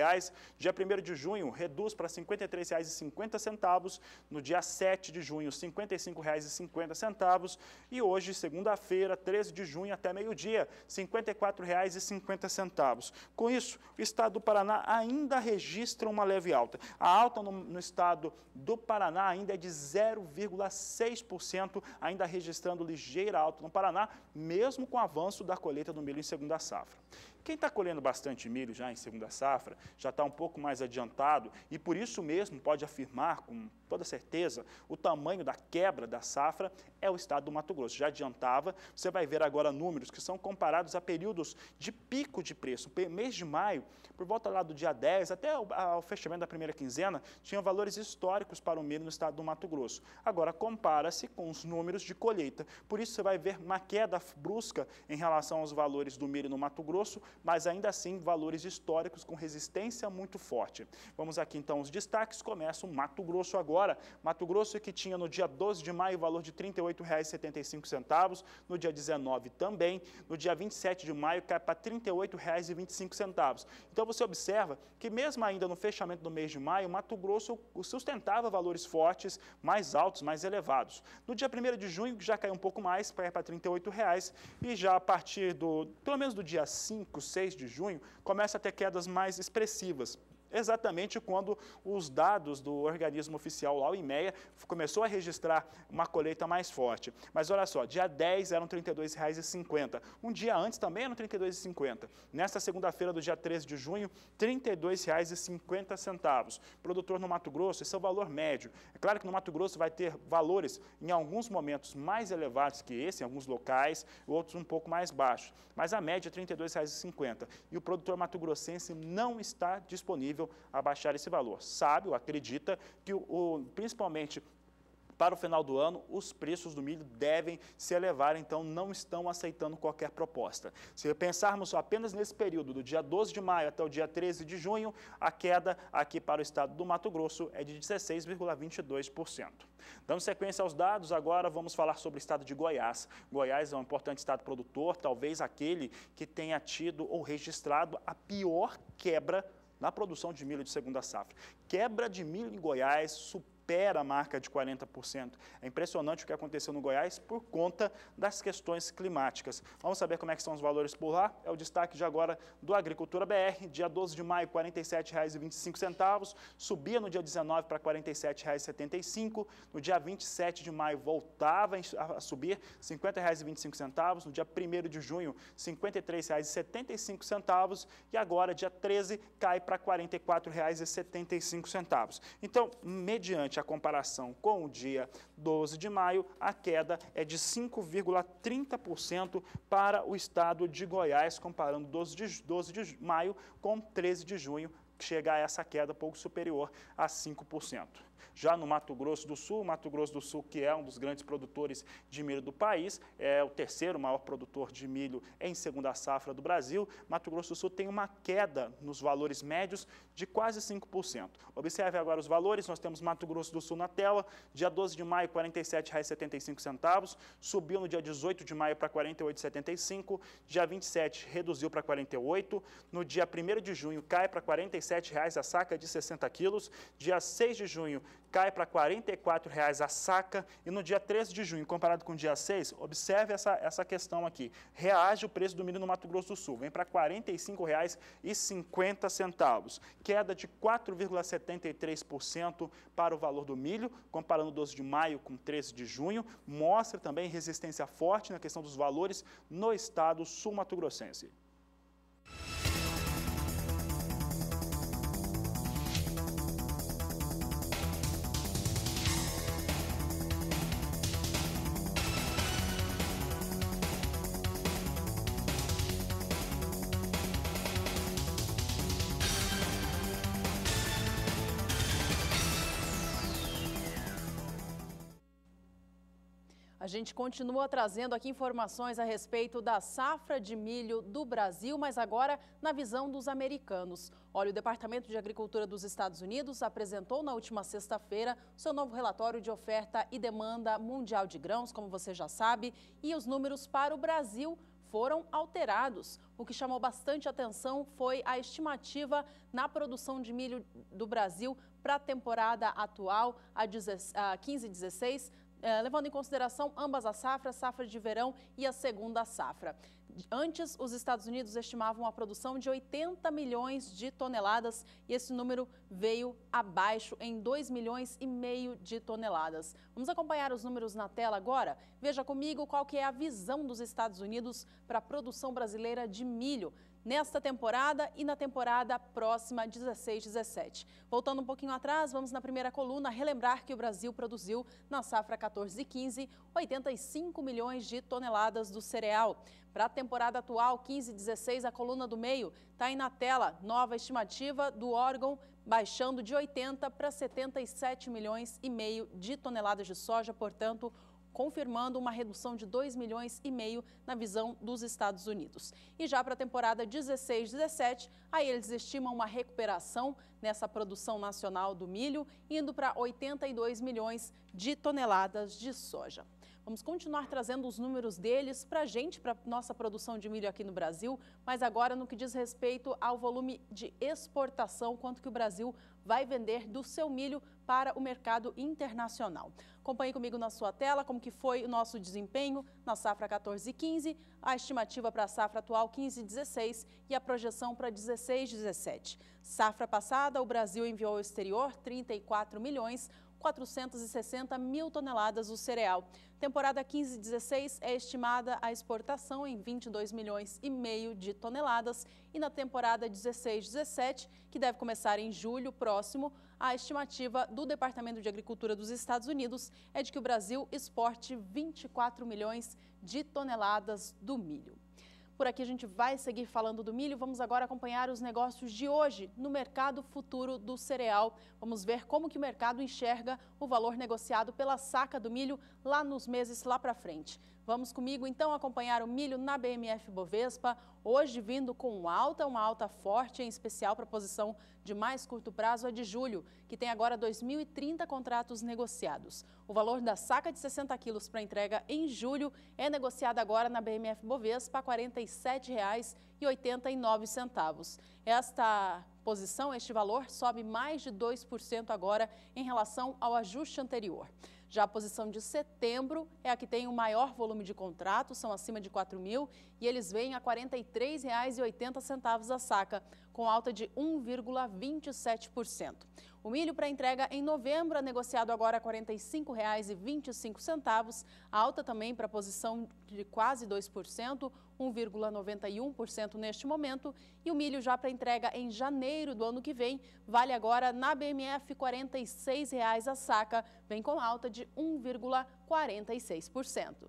Speaker 1: Dia 1º de junho, reduz para R$ 53,50. No dia 7 de junho, R$ 55,50. E hoje, segunda-feira, 13 de junho, até meio-dia, R$ 54,50. Com isso, o estado do Paraná ainda registra uma leve alta. A alta no estado do Paraná ainda é de 0,6%, ainda registrando ligeira alta no Paraná, mesmo com o avanço da colheita do milho em segunda safra. Quem está colhendo bastante milho já em segunda safra, já está um pouco mais adiantado e por isso mesmo pode afirmar com toda certeza o tamanho da quebra da safra é o estado do Mato Grosso. Já adiantava, você vai ver agora números que são comparados a períodos de pico de preço. Mês de maio, por volta lá do dia 10 até o fechamento da primeira quinzena, tinha valores históricos para o milho no estado do Mato Grosso. Agora compara-se com os números de colheita. Por isso você vai ver uma queda brusca em relação aos valores do milho no Mato Grosso, mas ainda assim valores históricos com resistência muito forte. Vamos aqui então os destaques, começa o Mato Grosso agora. Mato Grosso que tinha no dia 12 de maio o valor de R$ 38,75, no dia 19 também, no dia 27 de maio cai para R$ 38,25. Então você observa que mesmo ainda no fechamento do mês de maio, Mato Grosso sustentava valores fortes, mais altos, mais elevados. No dia 1º de junho já caiu um pouco mais, cai para R$ 38,00 e já a partir pelo menos do dia 5, 6 de junho, começa a ter quedas mais expressivas. Exatamente quando os dados do organismo oficial lá, o IMEA, começou a registrar uma colheita mais forte. Mas olha só, dia 10 eram R$ 32,50. Um dia antes também eram R$ 32,50. Nesta segunda-feira do dia 13 de junho, R$ 32,50. Produtor no Mato Grosso, esse é o valor médio. É claro que no Mato Grosso vai ter valores em alguns momentos mais elevados que esse, em alguns locais, outros um pouco mais baixos. Mas a média é R$ 32,50. E o produtor mato-grossense não está disponível a baixar esse valor. Sabe ou acredita que, principalmente para o final do ano, os preços do milho devem se elevar, então não estão aceitando qualquer proposta. Se pensarmos apenas nesse período, do dia 12 de maio até o dia 13 de junho, a queda aqui para o estado do Mato Grosso é de 16,22%. Dando sequência aos dados, agora vamos falar sobre o estado de Goiás. Goiás é um importante estado produtor, talvez aquele que tenha tido ou registrado a pior quebra na produção de milho de segunda safra. Quebra de milho em Goiás supera a marca de 40%. É impressionante o que aconteceu no Goiás por conta das questões climáticas. Vamos saber como é que são os valores por lá? É o destaque de agora do Agricultura BR, dia 12 de maio, R$ 47,25, subia no dia 19 para R$ 47,75, no dia 27 de maio voltava a subir R$ 50,25, no dia 1º de junho, R$ 53,75 e agora, dia 13, cai para R$ 44,75. Então, mediante a comparação com o dia 12 de maio, a queda é de 5,30% para o estado de Goiás, comparando 12 de maio com 13 de junho, que chega a essa queda pouco superior a 5%. Já no Mato Grosso do Sul, que é um dos grandes produtores de milho do país, é o terceiro maior produtor de milho em segunda safra do Brasil, Mato Grosso do Sul tem uma queda nos valores médios de quase 5%. Observe agora os valores, nós temos Mato Grosso do Sul na tela, dia 12 de maio, R$ 47,75, subiu no dia 18 de maio para R$ 48,75, dia 27 reduziu para R$ 48, no dia 1º de junho cai para R$ 47,00 a saca de 60 quilos, dia 6 de junho cai para R$ 44,00 a saca e no dia 13 de junho, comparado com o dia 6, observe essa questão aqui, reage o preço do milho no Mato Grosso do Sul, vem para R$ 45,50, queda de 4,73% para o valor do milho, comparando 12 de maio com 13 de junho, mostra também resistência forte na questão dos valores no estado sul-mato-grossense.
Speaker 2: A gente continua trazendo aqui informações a respeito da safra de milho do Brasil, mas agora na visão dos americanos. Olha, o Departamento de Agricultura dos Estados Unidos apresentou na última sexta-feira seu novo relatório de oferta e demanda mundial de grãos, como você já sabe, e os números para o Brasil foram alterados. O que chamou bastante atenção foi a estimativa na produção de milho do Brasil para a temporada atual, a 15-16, levando em consideração ambas as safras, safra de verão e a segunda safra. Antes, os Estados Unidos estimavam a produção de 80 milhões de toneladas e esse número veio abaixo em 2,5 milhões de toneladas. Vamos acompanhar os números na tela agora? Veja comigo qual que é a visão dos Estados Unidos para a produção brasileira de milho nesta temporada e na temporada próxima 16-17. Voltando um pouquinho atrás, vamos na primeira coluna relembrar que o Brasil produziu na safra 14-15 85 milhões de toneladas do cereal. Para a temporada atual 15-16, a coluna do meio está aí na tela, nova estimativa do órgão baixando de 80 para 77 milhões e meio de toneladas de soja, portanto, confirmando uma redução de 2,5 milhões na visão dos Estados Unidos. E já para a temporada 16-17, aí eles estimam uma recuperação nessa produção nacional do milho, indo para 82 milhões de toneladas de soja. Vamos continuar trazendo os números deles para a gente, para nossa produção de milho aqui no Brasil, mas agora no que diz respeito ao volume de exportação, quanto que o Brasil vai vender do seu milho para o mercado internacional. Acompanhe comigo na sua tela como que foi o nosso desempenho na safra 14-15, a estimativa para a safra atual 15-16 e a projeção para 16-17. Safra passada, o Brasil enviou ao exterior 34.460 mil toneladas do cereal. Temporada 15-16 é estimada a exportação em 22,5 milhões de toneladas e na temporada 16-17, que deve começar em julho próximo, a estimativa do Departamento de Agricultura dos Estados Unidos é de que o Brasil exporte 24 milhões de toneladas do milho. Por aqui a gente vai seguir falando do milho. Vamos agora acompanhar os negócios de hoje no mercado futuro do cereal. Vamos ver como que o mercado enxerga o valor negociado pela saca do milho lá nos meses lá para frente. Vamos comigo então acompanhar o milho na BMF Bovespa, hoje vindo com uma alta forte, em especial para a posição de mais curto prazo, a de julho, que tem agora 2.030 contratos negociados. O valor da saca de 60 quilos para entrega em julho é negociado agora na BMF Bovespa a R$ 47,89. Esta posição, este valor, sobe mais de 2% agora em relação ao ajuste anterior. Já a posição de setembro é a que tem o maior volume de contratos, são acima de 4 mil, e eles vêm a R$ 43,80 a saca, com alta de 1,27%. O milho para entrega em novembro é negociado agora a R$ 45,25, alta também para a posição de quase 2%, 1,91% neste momento. E o milho já para entrega em janeiro do ano que vem vale agora na BMF R$ 46,00 a saca, vem com alta de 1,46%.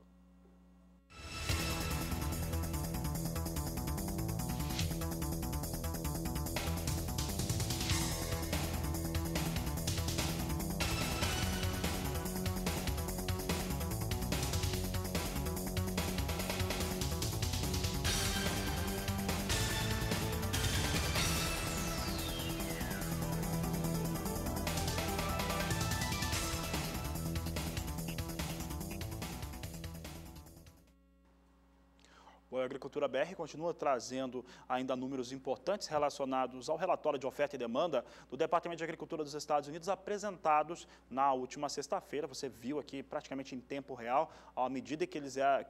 Speaker 1: A Agricultura BR continua trazendo ainda números importantes relacionados ao relatório de oferta e demanda do Departamento de Agricultura dos Estados Unidos apresentados na última sexta-feira. Você viu aqui praticamente em tempo real, à medida que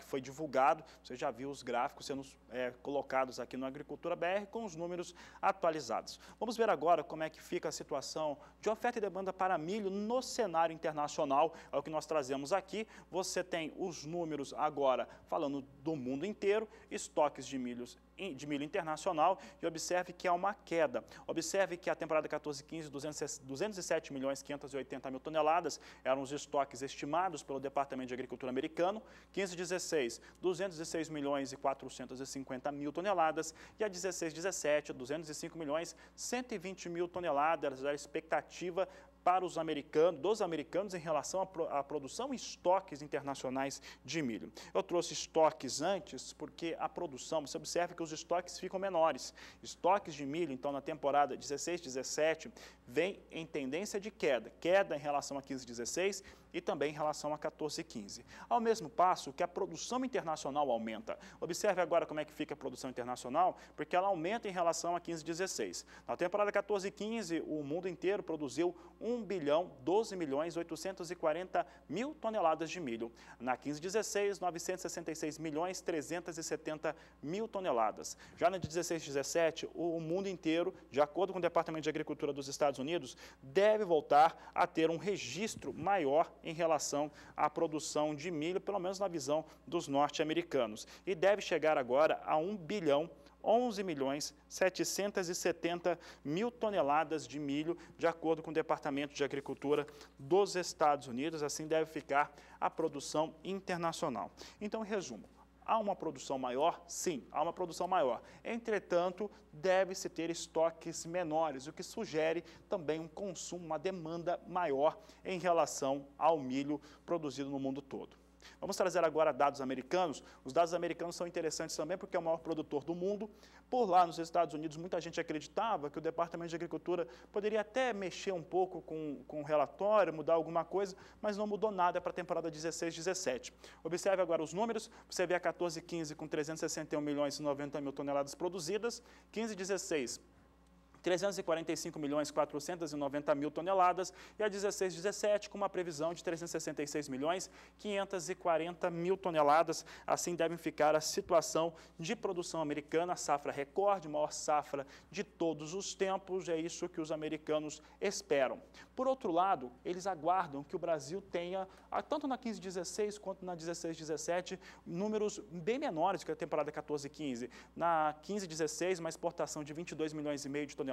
Speaker 1: foi divulgado, você já viu os gráficos sendo colocados aqui no Agricultura BR com os números atualizados. Vamos ver agora como é que fica a situação de oferta e demanda para milho no cenário internacional. É o que nós trazemos aqui. Você tem os números agora falando do mundo inteiro, estoques de milho internacional, e observe que há uma queda. Observe que a temporada 14-15, 207.580.000 toneladas eram os estoques estimados pelo Departamento de Agricultura americano, 15-16, 206.450.000 toneladas, e a 16-17, 205.120.000 toneladas, a expectativa para os dos americanos em relação à produção e estoques internacionais de milho. Eu trouxe estoques antes porque a produção, você observa que os estoques ficam menores. Estoques de milho, então, na temporada 16-17, vem em tendência de queda em relação a 15-16 e também em relação a 14-15. Ao mesmo passo que a produção internacional aumenta. Observe agora como é que fica a produção internacional, porque ela aumenta em relação a 15-16. Na temporada 14-15, o mundo inteiro produziu 1.012.840.000 toneladas de milho. Na 15-16, 966.370.000 toneladas. Já na 16-17, o mundo inteiro, de acordo com o Departamento de Agricultura dos Estados Unidos, deve voltar a ter um registro maior em relação à produção de milho, pelo menos na visão dos norte-americanos. E deve chegar agora a 1.011.770.000 toneladas de milho, de acordo com o Departamento de Agricultura dos Estados Unidos. Assim deve ficar a produção internacional. Então, em resumo, há uma produção maior? Sim, há uma produção maior. Entretanto, deve-se ter estoques menores, o que sugere também um consumo, uma demanda maior em relação ao milho produzido no mundo todo. Vamos trazer agora dados americanos. Os dados americanos são interessantes também porque é o maior produtor do mundo. Por lá, nos Estados Unidos, muita gente acreditava que o Departamento de Agricultura poderia até mexer um pouco com o relatório, mudar alguma coisa, mas não mudou nada para a temporada 16-17. Observe agora os números. Você vê a 14-15 com 361 milhões e 90 mil toneladas produzidas, 15-16 345 milhões 490 mil toneladas e a 16-17 com uma previsão de 366 milhões 540 mil toneladas. Assim devem ficar a situação de produção americana, safra recorde, maior safra de todos os tempos, é isso que os americanos esperam. Por outro lado, eles aguardam que o Brasil tenha, tanto na 15-16 quanto na 16-17, números bem menores que a temporada 14-15. Na 15-16, uma exportação de 22 milhões e meio de toneladas,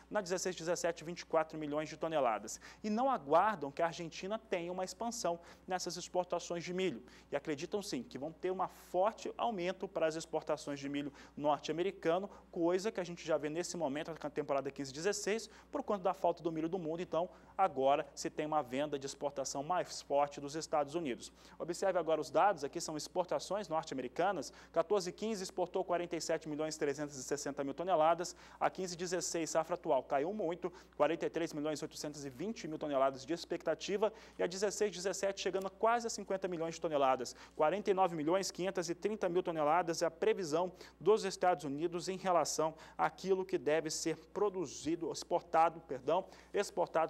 Speaker 1: na 16-17, 24 milhões de toneladas. E não aguardam que a Argentina tenha uma expansão nessas exportações de milho. E acreditam sim que vão ter um forte aumento para as exportações de milho norte-americano, coisa que a gente já vê nesse momento na temporada 15-16, por conta da falta do milho do mundo. Então, agora se tem uma venda de exportação mais forte dos Estados Unidos. Observe agora os dados, aqui são exportações norte-americanas. 14-15 exportou 47 milhões 360 mil toneladas, a 15-16 safra atual caiu muito, 43 milhões 820 mil toneladas de expectativa, e a 16-17 chegando a quase a 50 milhões de toneladas, 49 milhões 530 mil toneladas é a previsão dos Estados Unidos em relação àquilo que deve ser produzido, exportado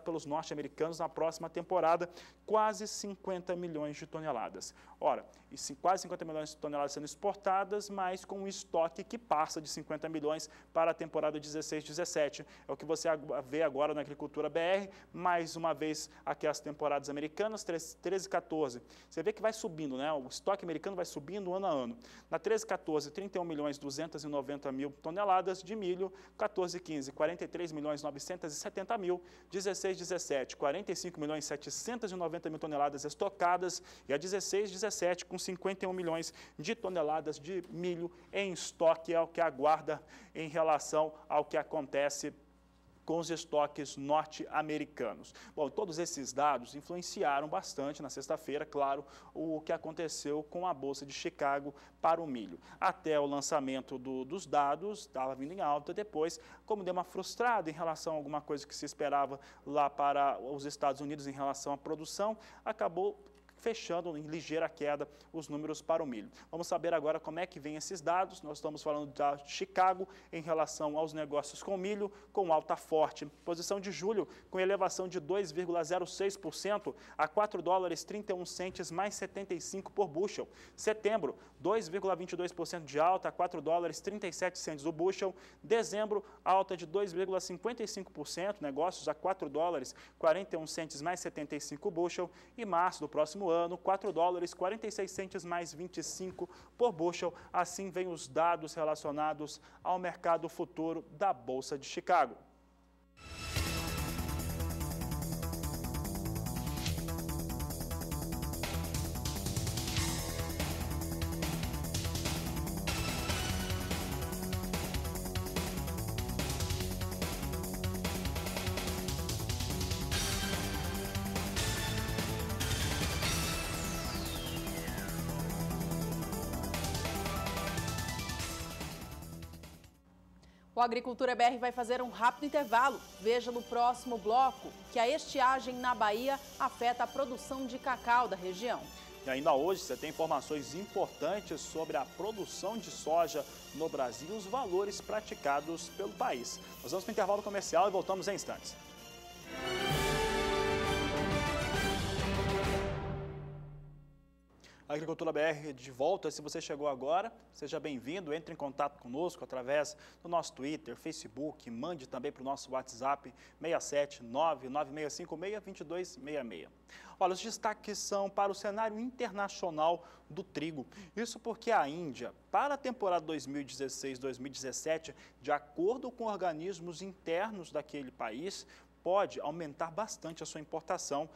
Speaker 1: pelos norte-americanos na próxima temporada, quase 50 milhões de toneladas. Ora, quase 50 milhões de toneladas sendo exportadas, mas com um estoque que passa de 50 milhões para a temporada 16-17. É o que você vê agora na Agricultura BR, mais uma vez aqui as temporadas americanas, 13-14. Você vê que vai subindo, né? O estoque americano vai subindo ano a ano. Na 13-14, 31 milhões 290 mil toneladas de milho, 14-15, 43 milhões 970 mil, 16-17, 45 milhões 790 mil toneladas estocadas, e a 16-17 com 51 milhões de toneladas de milho em estoque, é o que aguarda em relação ao que acontece com os estoques norte-americanos. Bom, todos esses dados influenciaram bastante na sexta-feira, claro, o que aconteceu com a Bolsa de Chicago para o milho. Até o lançamento dos dados, estava vindo em alta, depois, como deu uma frustrada em relação a alguma coisa que se esperava lá para os Estados Unidos em relação à produção, acabou fechando em ligeira queda os números para o milho. Vamos saber agora como é que vem esses dados. Nós estamos falando da Chicago em relação aos negócios com milho, com alta forte. Posição de julho com elevação de 2,06% a 4 dólares 31 centes mais 75 por bushel. Setembro, 2,22% de alta a 4 dólares 37 centes o bushel. Dezembro, alta de 2,55%, negócios a 4 dólares 41 centes mais 75 bushel. E março do próximo ano, 4 dólares 46 centes mais 25 por bushel. Assim vem os dados relacionados ao mercado futuro da Bolsa de Chicago.
Speaker 2: O Agricultura BR vai fazer um rápido intervalo. Veja no próximo bloco que a estiagem na Bahia afeta a produção de cacau da região.
Speaker 1: E ainda hoje você tem informações importantes sobre a produção de soja no Brasil e os valores praticados pelo país. Nós vamos para o intervalo comercial e voltamos em instantes. Agricultura BR de volta. Se você chegou agora, seja bem-vindo. Entre em contato conosco através do nosso Twitter, Facebook. Mande também para o nosso WhatsApp 67996562266. Olha, os destaques são para o cenário internacional do trigo. Isso porque a Índia, para a temporada 2016-2017, de acordo com organismos internos daquele país, pode aumentar bastante a sua importação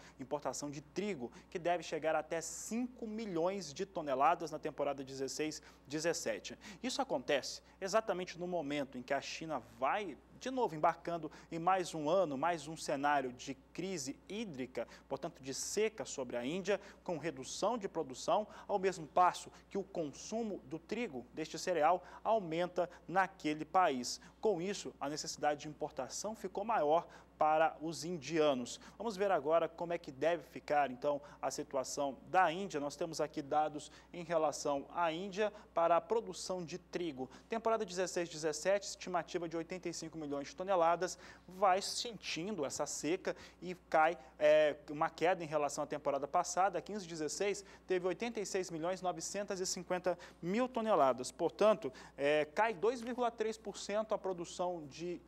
Speaker 1: de trigo, que deve chegar até 5 milhões de toneladas na temporada 16-17. Isso acontece exatamente no momento em que a China vai de novo, embarcando em mais um ano, mais um cenário de crise hídrica, portanto de seca sobre a Índia, com redução de produção, ao mesmo passo que o consumo do trigo, deste cereal, aumenta naquele país. Com isso, a necessidade de importação ficou maior para os indianos. Vamos ver agora como é que deve ficar, então, a situação da Índia. Nós temos aqui dados em relação à Índia para a produção de trigo. Temporada 16-17, estimativa de 85 milhões de toneladas, vai sentindo essa seca e cai uma queda em relação à temporada passada. 15-16 teve 86 milhões 950 mil toneladas. Portanto, cai 2,3% a produção de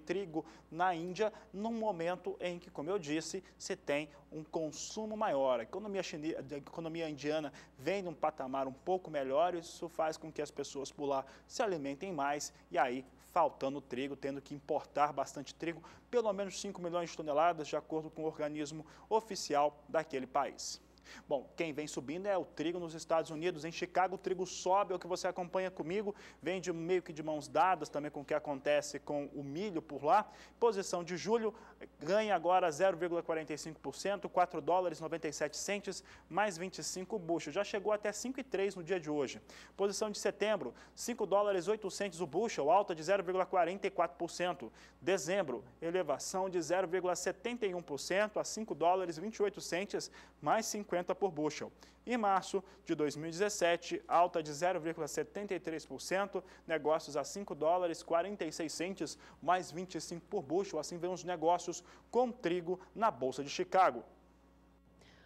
Speaker 1: trigo na Índia, num momento em que, como eu disse, se tem um consumo maior. A economia indiana vem num patamar um pouco melhor, isso faz com que as pessoas por lá se alimentem mais e aí, faltando trigo, tendo que importar bastante trigo, pelo menos 5 milhões de toneladas, de acordo com o organismo oficial daquele país. Bom, quem vem subindo é o trigo nos Estados Unidos. Em Chicago, o trigo sobe, é o que você acompanha comigo, vem meio que de mãos dadas também com o que acontece com o milho por lá. Posição de julho, ganha agora 0,45%, 4 dólares 97 centes, mais 25 bushel. Já chegou até 5,3 no dia de hoje. Posição de setembro, 5 dólares 8 centes o bushel, alta de 0,44%. Dezembro, elevação de 0,71% a 5 dólares 28 centes, mais 50 por bushel. Em março de 2017, alta de 0,73%, negócios a 5 dólares 46 centes, mais 25 por bushel. Assim vem os negócios com trigo na Bolsa de Chicago.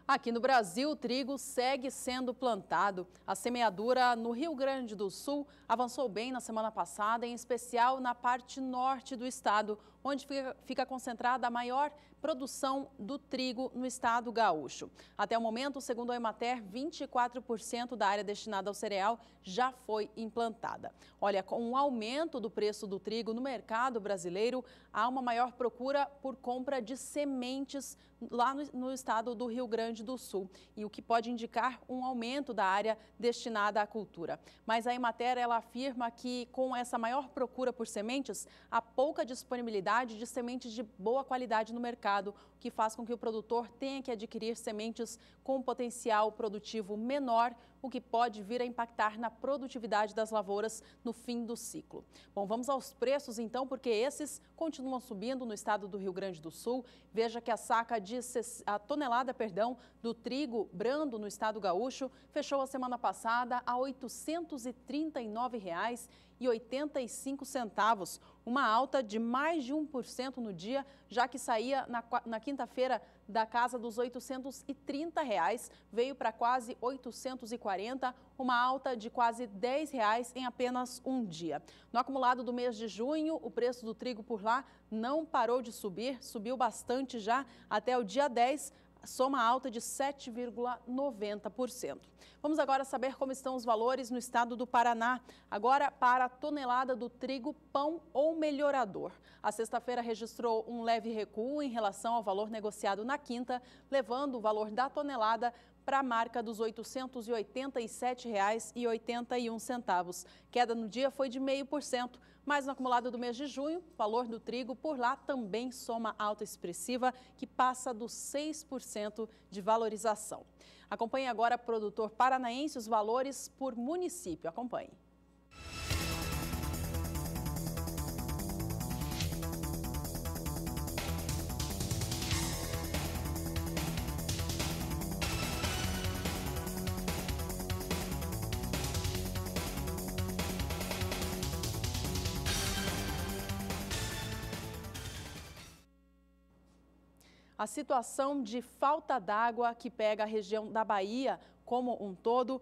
Speaker 2: Aqui no Brasil, o trigo segue sendo plantado. A semeadura no Rio Grande do Sul avançou bem na semana passada, em especial na parte norte do estado, onde fica concentrada a maior produção do trigo no estado gaúcho. Até o momento, segundo a Emater, 24% da área destinada ao cereal já foi implantada. Olha, com o aumento do preço do trigo no mercado brasileiro, há uma maior procura por compra de sementes lá no estado do Rio Grande do Sul, e o que pode indicar um aumento da área destinada à cultura. Mas a Emater, ela afirma que com essa maior procura por sementes, há pouca disponibilidade de sementes de boa qualidade no mercado, o que faz com que o produtor tenha que adquirir sementes com potencial produtivo menor, o que pode vir a impactar na produtividade das lavouras no fim do ciclo. Bom, vamos aos preços então, porque esses continuam subindo no estado do Rio Grande do Sul. Veja que a tonelada do trigo brando no estado gaúcho fechou a semana passada a R$ 839,85, uma alta de mais de 1% no dia, já que saía na quinta-feira da casa dos R$ 830, veio para quase R$ 840, uma alta de quase R$ 10 em apenas um dia. No acumulado do mês de junho, o preço do trigo por lá não parou de subir, subiu bastante já até o dia 10, soma alta de 7,90%. Vamos agora saber como estão os valores no estado do Paraná. Agora, para a tonelada do trigo pão ou melhorador. A sexta-feira registrou um leve recuo em relação ao valor negociado na quinta, levando o valor da tonelada para a marca dos R$ 887,81. Queda no dia foi de 0,5%, mas no acumulado do mês de junho, o valor do trigo por lá também soma alta expressiva, que passa dos 6% de valorização. Acompanhe agora, produtor paranaense, os valores por município. Acompanhe. A situação de falta d'água que pega a região da Bahia como um todo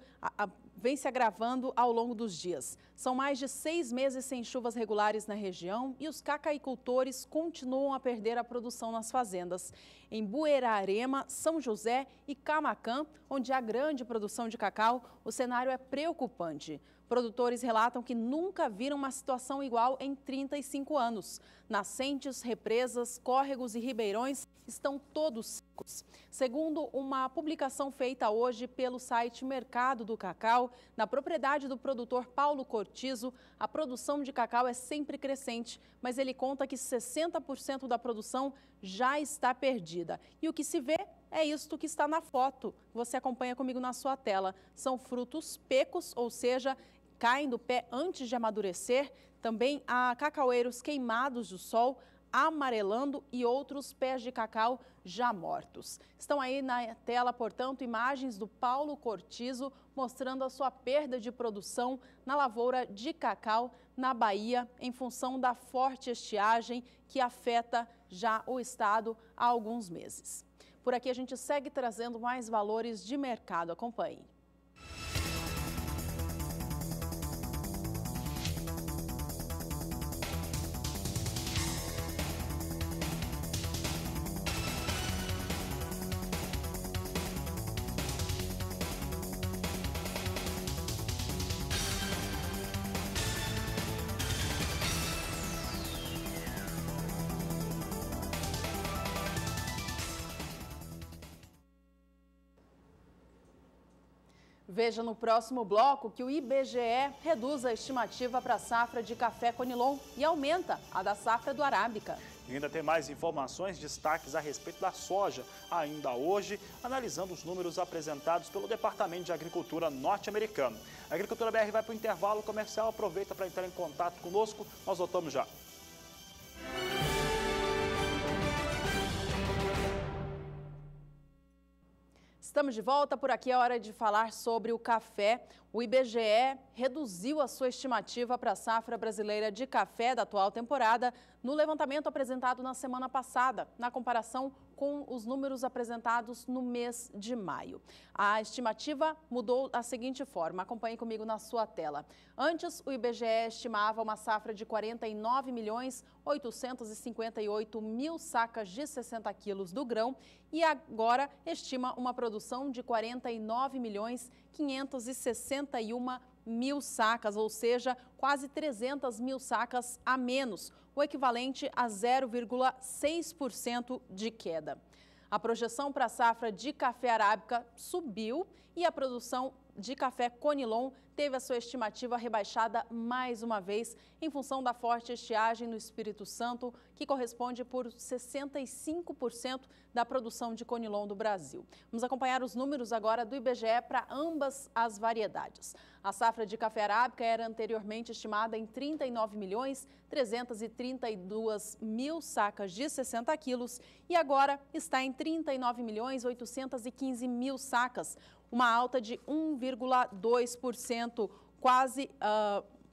Speaker 2: vem se agravando ao longo dos dias. São mais de 6 meses sem chuvas regulares na região e os cacaicultores continuam a perder a produção nas fazendas. Em Buerarema, São José e Camacã, onde há grande produção de cacau, o cenário é preocupante. Produtores relatam que nunca viram uma situação igual em 35 anos. Nascentes, represas, córregos e ribeirões estão todos secos. Segundo uma publicação feita hoje pelo site Mercado do Cacau, na propriedade do produtor Paulo Cortizo, a produção de cacau é sempre crescente, mas ele conta que 60% da produção já está perdida. E o que se vê é isto que está na foto. Você acompanha comigo na sua tela. São frutos pecos, ou seja, caem do pé antes de amadurecer. Também há cacaueiros queimados do sol, amarelando e outros pés de cacau já mortos. Estão aí na tela, portanto, imagens do Paulo Cortizo mostrando a sua perda de produção na lavoura de cacau na Bahia em função da forte estiagem que afeta já o estado há alguns meses. Por aqui a gente segue trazendo mais valores de mercado. Acompanhe. Veja no próximo bloco que o IBGE reduz a estimativa para a safra de café Conilon e aumenta a da safra do Arábica.
Speaker 1: E ainda tem mais informações, destaques a respeito da soja, ainda hoje, analisando os números apresentados pelo Departamento de Agricultura norte-americano. A Agricultura BR vai para o intervalo comercial, aproveita para entrar em contato conosco, nós voltamos já.
Speaker 2: Estamos de volta, por aqui é hora de falar sobre o café. O IBGE reduziu a sua estimativa para a safra brasileira de café da atual temporada no levantamento apresentado na semana passada, na comparação com os números apresentados no mês de maio. A estimativa mudou da seguinte forma, acompanhe comigo na sua tela. Antes, o IBGE estimava uma safra de 49.858.000 sacas de 60 quilos do grão e agora estima uma produção de 49.561.000 sacas, ou seja, quase 300.000 sacas a menos, o equivalente a 0,6% de queda. A projeção para a safra de café arábica subiu e a produção de café Conilon teve a sua estimativa rebaixada mais uma vez em função da forte estiagem no Espírito Santo, que corresponde por 65% da produção de Conilon do Brasil. Vamos acompanhar os números agora do IBGE para ambas as variedades. A safra de café arábica era anteriormente estimada em 39.332.000 sacas de 60 quilos e agora está em 39.815.000 sacas, uma alta de 1,2%, quase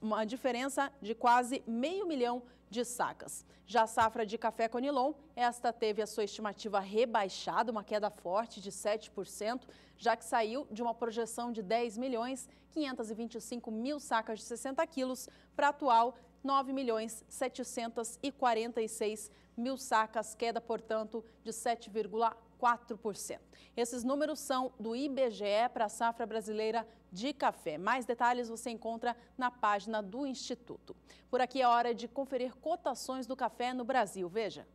Speaker 2: uma diferença de quase 500 mil de sacas. Já a safra de café Conilon, esta teve a sua estimativa rebaixada, uma queda forte de 7%, já que saiu de uma projeção de 10.525.000 sacas de 60 quilos para a atual 9.746.000 sacas, queda, portanto, de 7,4%. Esses números são do IBGE para a safra brasileira de café. Mais detalhes você encontra na página do Instituto. Por aqui é hora de conferir cotações do café no Brasil. Veja.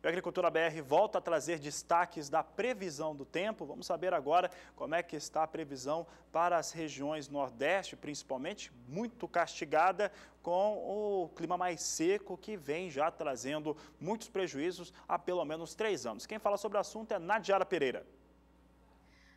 Speaker 1: A Agricultura BR volta a trazer destaques da previsão do tempo. Vamos saber agora como é que está a previsão para as regiões Nordeste, principalmente, muito castigada com o clima mais seco que vem já trazendo muitos prejuízos há pelo menos 3 anos. Quem fala sobre o assunto é Nadiara Pereira.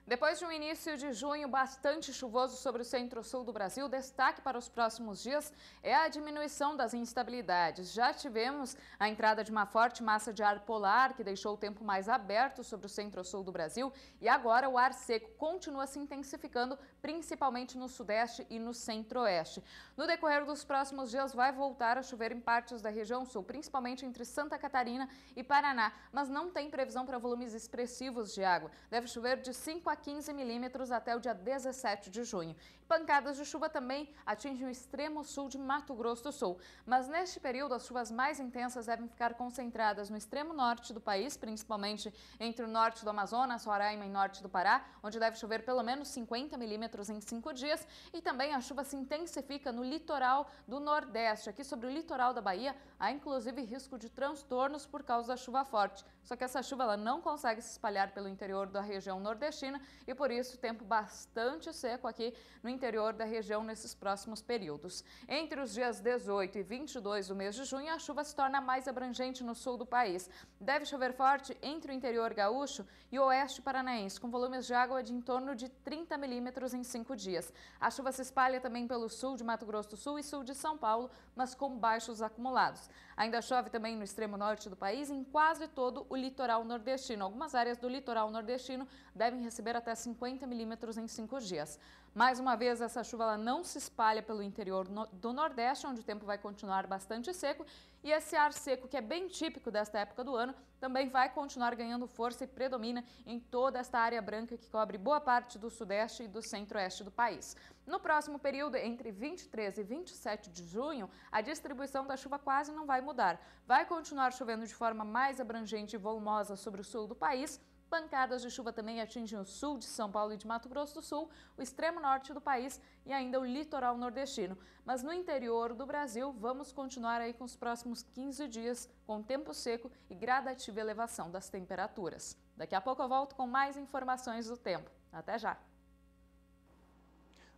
Speaker 3: Depois de um início de junho bastante chuvoso sobre o centro-sul do Brasil, destaque para os próximos dias é a diminuição das instabilidades. Já tivemos a entrada de uma forte massa de ar polar que deixou o tempo mais aberto sobre o centro-sul do Brasil e agora o ar seco continua se intensificando, principalmente no sudeste e no centro-oeste. No decorrer dos próximos dias vai voltar a chover em partes da região sul, principalmente entre Santa Catarina e Paraná, mas não tem previsão para volumes expressivos de água. Deve chover de 5 a 15 milímetros até o dia 17 de junho. Pancadas de chuva também atingem o extremo sul de Mato Grosso do Sul. Mas neste período, as chuvas mais intensas devem ficar concentradas no extremo norte do país, principalmente entre o norte do Amazonas, Roraima e norte do Pará, onde deve chover pelo menos 50 milímetros em 5 dias. E também a chuva se intensifica no litoral do Nordeste. Aqui sobre o litoral da Bahia, há inclusive risco de transtornos por causa da chuva forte. Só que essa chuva ela não consegue se espalhar pelo interior da região nordestina e por isso tempo bastante seco aqui no interior da região nesses próximos períodos. Entre os dias 18 e 22 do mês de junho, a chuva se torna mais abrangente no sul do país. Deve chover forte entre o interior gaúcho e o oeste paranaense, com volumes de água de em torno de 30 milímetros em 5 dias. A chuva se espalha também pelo sul de Mato Grosso do Sul e sul de São Paulo, mas com baixos acumulados. Ainda chove também no extremo norte do país e em quase todo o litoral nordestino. Algumas áreas do litoral nordestino devem receber até 50 milímetros em 5 dias. Mais uma vez, essa chuva ela não se espalha pelo interior do Nordeste, onde o tempo vai continuar bastante seco. E esse ar seco, que é bem típico desta época do ano, também vai continuar ganhando força e predomina em toda esta área branca que cobre boa parte do sudeste e do centro-oeste do país. No próximo período, entre 23 e 27 de junho, a distribuição da chuva quase não vai mudar. Vai continuar chovendo de forma mais abrangente e volumosa sobre o sul do país. Pancadas de chuva também atingem o sul de São Paulo e de Mato Grosso do Sul, o extremo norte do país e ainda o litoral nordestino. Mas no interior do Brasil, vamos continuar aí com os próximos 15 dias com tempo seco e gradativa elevação das temperaturas. Daqui a pouco eu volto com mais informações do tempo. Até já!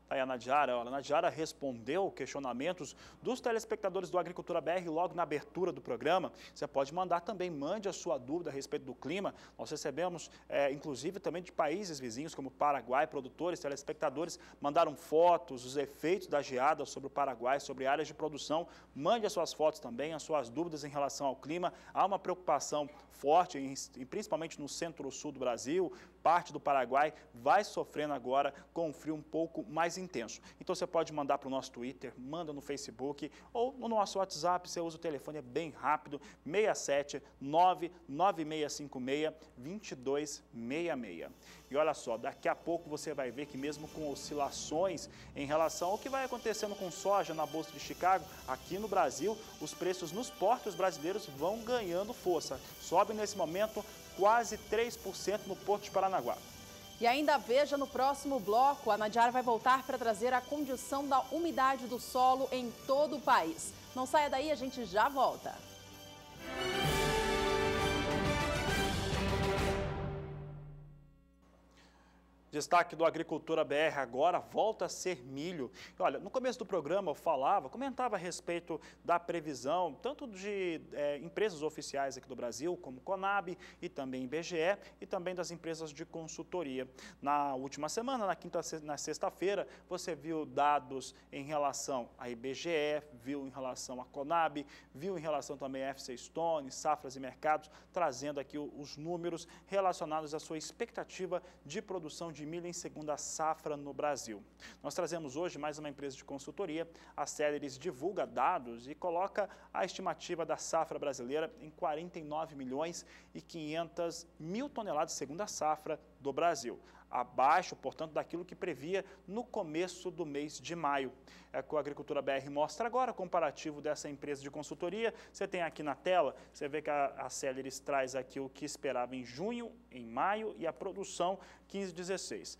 Speaker 1: Aí a Nadiara respondeu questionamentos dos telespectadores do Agricultura BR logo na abertura do programa. Você pode mandar também, mande a sua dúvida a respeito do clima. Nós recebemos, inclusive, também de países vizinhos, como Paraguai, produtores, telespectadores, mandaram fotos, os efeitos da geada sobre o Paraguai, sobre áreas de produção. Mande as suas fotos também, as suas dúvidas em relação ao clima. Há uma preocupação forte, principalmente no centro-sul do Brasil. Parte do Paraguai vai sofrendo agora com um frio um pouco mais intenso. Então você pode mandar para o nosso Twitter, manda no Facebook ou no nosso WhatsApp, você usa o telefone, é bem rápido, 67 99656 2266. E olha só, daqui a pouco você vai ver que mesmo com oscilações em relação ao que vai acontecendo com soja na Bolsa de Chicago, aqui no Brasil, os preços nos portos brasileiros vão ganhando força. Sobe nesse momento quase 3% no Porto de Paranaguá.
Speaker 2: E ainda veja no próximo bloco, a Nadiara vai voltar para trazer a condição da umidade do solo em todo o país. Não saia daí, a gente já volta.
Speaker 1: Destaque do Agricultura BR agora volta a ser milho. Olha, no começo do programa eu comentava a respeito da previsão, tanto de empresas oficiais aqui do Brasil, como Conab e também IBGE, e também das empresas de consultoria. Na última semana, na sexta-feira, você viu dados em relação à IBGE, viu em relação à Conab, viu em relação também à FC Stone, Safras e Mercados, trazendo aqui os números relacionados à sua expectativa de produção de milho em segunda safra no Brasil. Nós trazemos hoje mais uma empresa de consultoria. A Celeris divulga dados e coloca a estimativa da safra brasileira em 49 milhões e 500 mil toneladas segunda safra do Brasil. Abaixo, portanto, daquilo que previa no começo do mês de maio. É que o Agricultura BR mostra agora o comparativo dessa empresa de consultoria. Você tem aqui na tela, você vê que a Celeris traz aqui o que esperava em junho, em maio e a produção 15 e 16.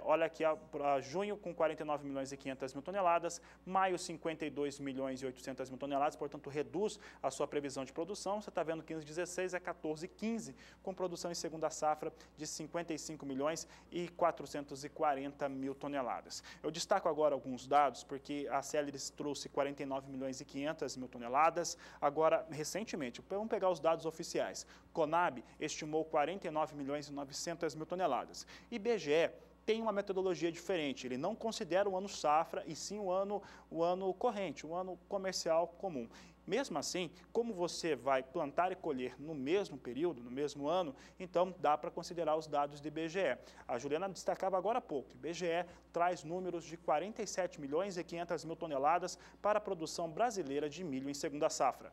Speaker 1: Olha aqui a junho com 49 milhões e 500 mil toneladas, maio 52 milhões e 800 mil toneladas, portanto reduz a sua previsão de produção. Você está vendo 15 e 16 é 14 e 15, com produção em segunda safra de 55 milhões e 440 mil toneladas. Eu destaco agora alguns dados, porque a Celeris trouxe 49 milhões e 500 mil toneladas. Agora, recentemente, vamos pegar os dados oficiais. Conab estimou 49 milhões e 900 mil toneladas. IBGE tem uma metodologia diferente, ele não considera o ano safra e sim o ano corrente, o ano comercial comum. Mesmo assim, como você vai plantar e colher no mesmo período, no mesmo ano, então dá para considerar os dados do IBGE. A Juliana destacava agora há pouco, o IBGE traz números de 47 milhões e 500 mil toneladas para a produção brasileira de milho em segunda safra.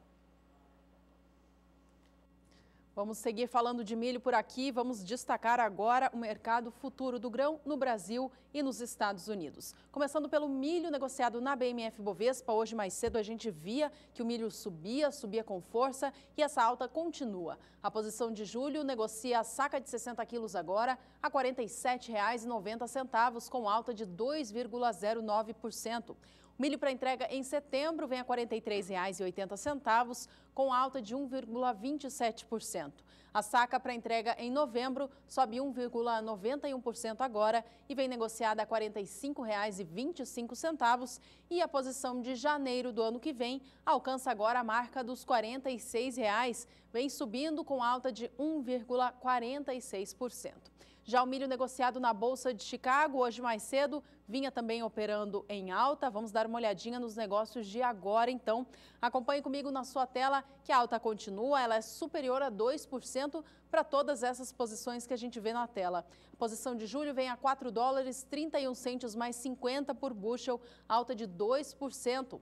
Speaker 2: Vamos seguir falando de milho por aqui. Vamos destacar agora o mercado futuro do grão no Brasil e nos Estados Unidos. Começando pelo milho negociado na BMF Bovespa. Hoje mais cedo a gente via que o milho subia com força e essa alta continua. A posição de julho negocia a saca de 60 quilos agora a R$ 47,90, com alta de 2,09%. Milho para entrega em setembro vem a R$ 43,80, com alta de 1,27%. A saca para entrega em novembro sobe 1,91% agora e vem negociada a R$ 45,25. E a posição de janeiro do ano que vem alcança agora a marca dos R$ 46, vem subindo com alta de 1,46%. Já o milho negociado na Bolsa de Chicago, hoje mais cedo, vinha também operando em alta. Vamos dar uma olhadinha nos negócios de agora, então. Acompanhe comigo na sua tela que a alta continua, ela é superior a 2% para todas essas posições que a gente vê na tela. A posição de julho vem a $4,31 mais 50 por bushel, alta de 2%.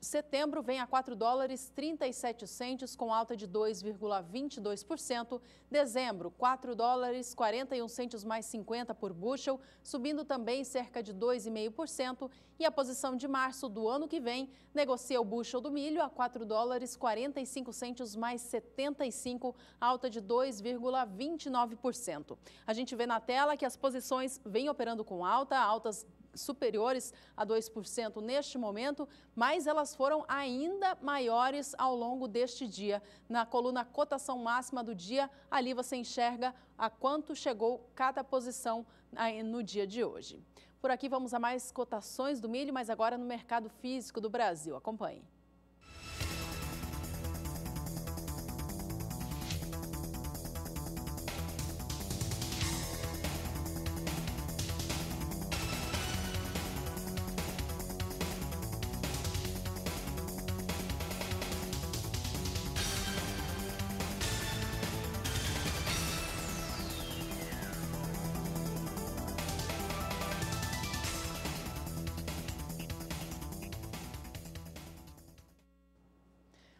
Speaker 2: Setembro vem a $4,37 com alta de 2,22%. Dezembro, $4,41 mais 50 por bushel, subindo também cerca de 2,5%. E a posição de março do ano que vem negocia o bushel do milho a $4,45 mais 75, alta de 2,29%. A gente vê na tela que as posições vêm operando com altas superiores a 2% neste momento, mas elas foram ainda maiores ao longo deste dia. Na coluna cotação máxima do dia, ali você enxerga a quanto chegou cada posição no dia de hoje. Por aqui vamos a mais cotações do milho, mas agora no mercado físico do Brasil. Acompanhe.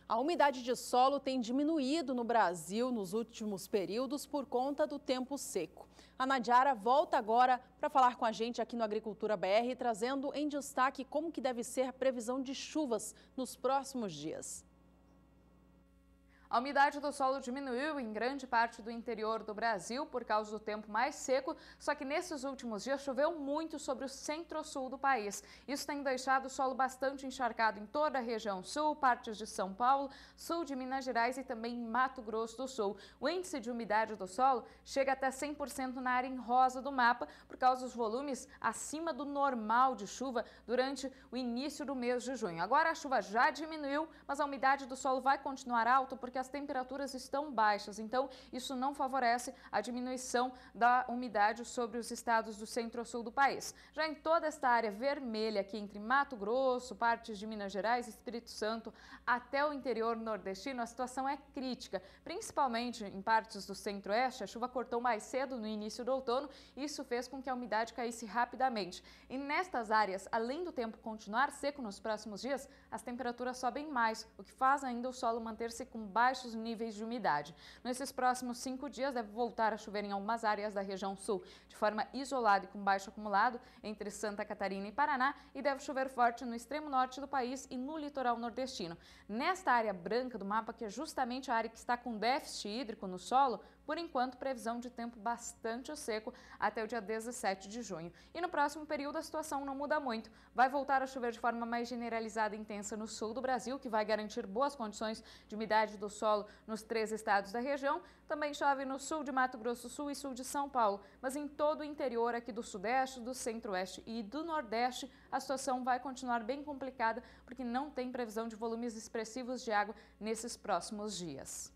Speaker 2: A umidade de solo tem diminuído no Brasil nos últimos períodos por conta do tempo seco. A Nadiara volta agora para falar com a gente aqui no Agricultura BR, trazendo em destaque como que deve ser a previsão de chuvas nos próximos dias.
Speaker 3: A umidade do solo diminuiu em grande parte do interior do Brasil por causa do tempo mais seco, só que nesses últimos dias choveu muito sobre o centro-sul do país. Isso tem deixado o solo bastante encharcado em toda a região sul, partes de São Paulo, sul de Minas Gerais e também em Mato Grosso do Sul. O índice de umidade do solo chega até 100% na área em rosa do mapa, por causa dos volumes acima do normal de chuva durante o início do mês de junho. Agora a chuva já diminuiu, mas a umidade do solo vai continuar alta porque as temperaturas estão baixas, então isso não favorece a diminuição da umidade sobre os estados do centro-sul do país. Já em toda esta área vermelha aqui entre Mato Grosso, partes de Minas Gerais, Espírito Santo, até o interior nordestino, a situação é crítica, principalmente em partes do centro-oeste. A chuva cortou mais cedo no início do outono e isso fez com que a umidade caísse rapidamente. E nestas áreas, além do tempo continuar seco nos próximos dias, as temperaturas sobem mais, o que faz ainda o solo manter-se com baixos níveis de umidade. Nesses próximos 5 dias deve voltar a chover em algumas áreas da região sul, de forma isolada e com baixo acumulado entre Santa Catarina e Paraná, e deve chover forte no extremo norte do país e no litoral nordestino. Nesta área branca do mapa, que é justamente a área que está com déficit hídrico no solo, por enquanto, previsão de tempo bastante seco até o dia 17 de junho. E no próximo período a situação não muda muito. Vai voltar a chover de forma mais generalizada e intensa no sul do Brasil, que vai garantir boas condições de umidade do solo nos 3 estados da região. Também chove no sul de Mato Grosso do Sul e sul de São Paulo. Mas em todo o interior aqui do sudeste, do centro-oeste e do nordeste, a situação vai continuar bem complicada, porque não tem previsão de volumes expressivos de água nesses próximos dias.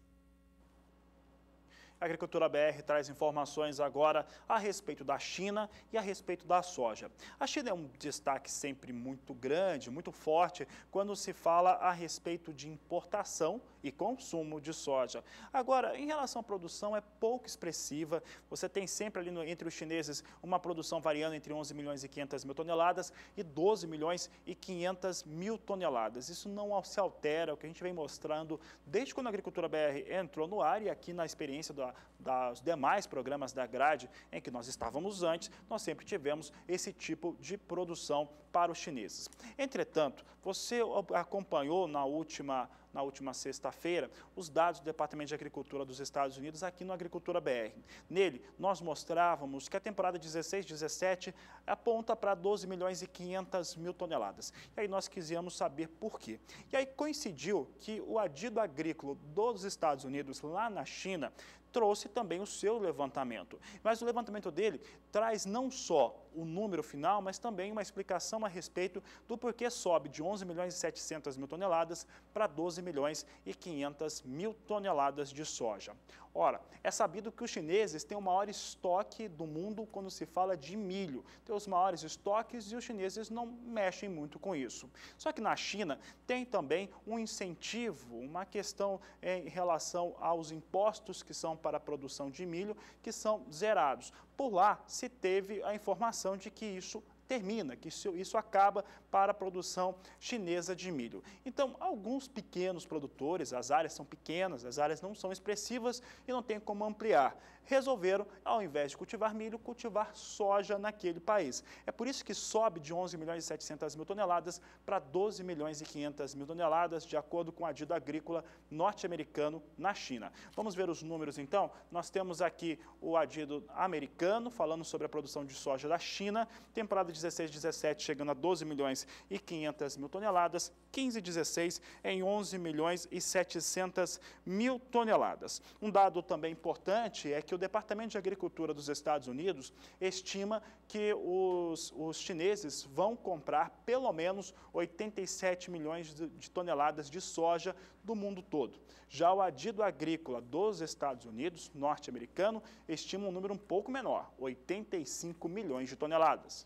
Speaker 1: A Agricultura BR traz informações agora a respeito da China e a respeito da soja. A China é um destaque sempre muito grande, muito forte, quando se fala a respeito de importação e consumo de soja. Agora, em relação à produção, é pouco expressiva. Você tem sempre ali entre os chineses uma produção variando entre 11 milhões e 500 mil toneladas e 12 milhões e 500 mil toneladas. Isso não se altera, é o que a gente vem mostrando desde quando a Agricultura BR entrou no ar e aqui na experiência dos demais programas da grade em que nós estávamos antes, nós sempre tivemos esse tipo de produção para os chineses. Entretanto, você acompanhou na última sexta-feira os dados do Departamento de Agricultura dos Estados Unidos aqui no Agricultura BR. Nele, nós mostrávamos que a temporada 16-17 aponta para 12 milhões e 500 mil toneladas. E aí nós quisemos saber por quê. E aí coincidiu que o adido agrícola dos Estados Unidos, lá na China, trouxe também o seu levantamento. Mas o levantamento dele traz não só o número final, mas também uma explicação a respeito do porquê sobe de 11 milhões e 700 mil toneladas para 12 milhões e 500 mil toneladas de soja. Ora, é sabido que os chineses têm o maior estoque do mundo quando se fala de milho. Tem os maiores estoques e os chineses não mexem muito com isso. Só que na China tem também um incentivo, uma questão em relação aos impostos que são para a produção de milho, que são zerados. Por lá se teve a informação de que isso termina, que isso acaba para a produção chinesa de milho. Então, alguns pequenos produtores, as áreas são pequenas, as áreas não são expressivas e não tem como ampliar. Resolveram, ao invés de cultivar milho, cultivar soja naquele país. É por isso que sobe de 11 milhões e 700 mil toneladas para 12 milhões e 500 mil toneladas, de acordo com o adido agrícola norte-americano na China. Vamos ver os números, então? Nós temos aqui o adido americano, falando sobre a produção de soja da China, temporada 16-17 chegando a 12 milhões e 500 mil toneladas, 15-16 em 11 milhões e 700 mil toneladas. Um dado também importante é que o Departamento de Agricultura dos Estados Unidos estima que os chineses vão comprar pelo menos 87 milhões de toneladas de soja do mundo todo. Já o adido agrícola dos Estados Unidos, norte-americano, estima um número um pouco menor, 85 milhões de toneladas.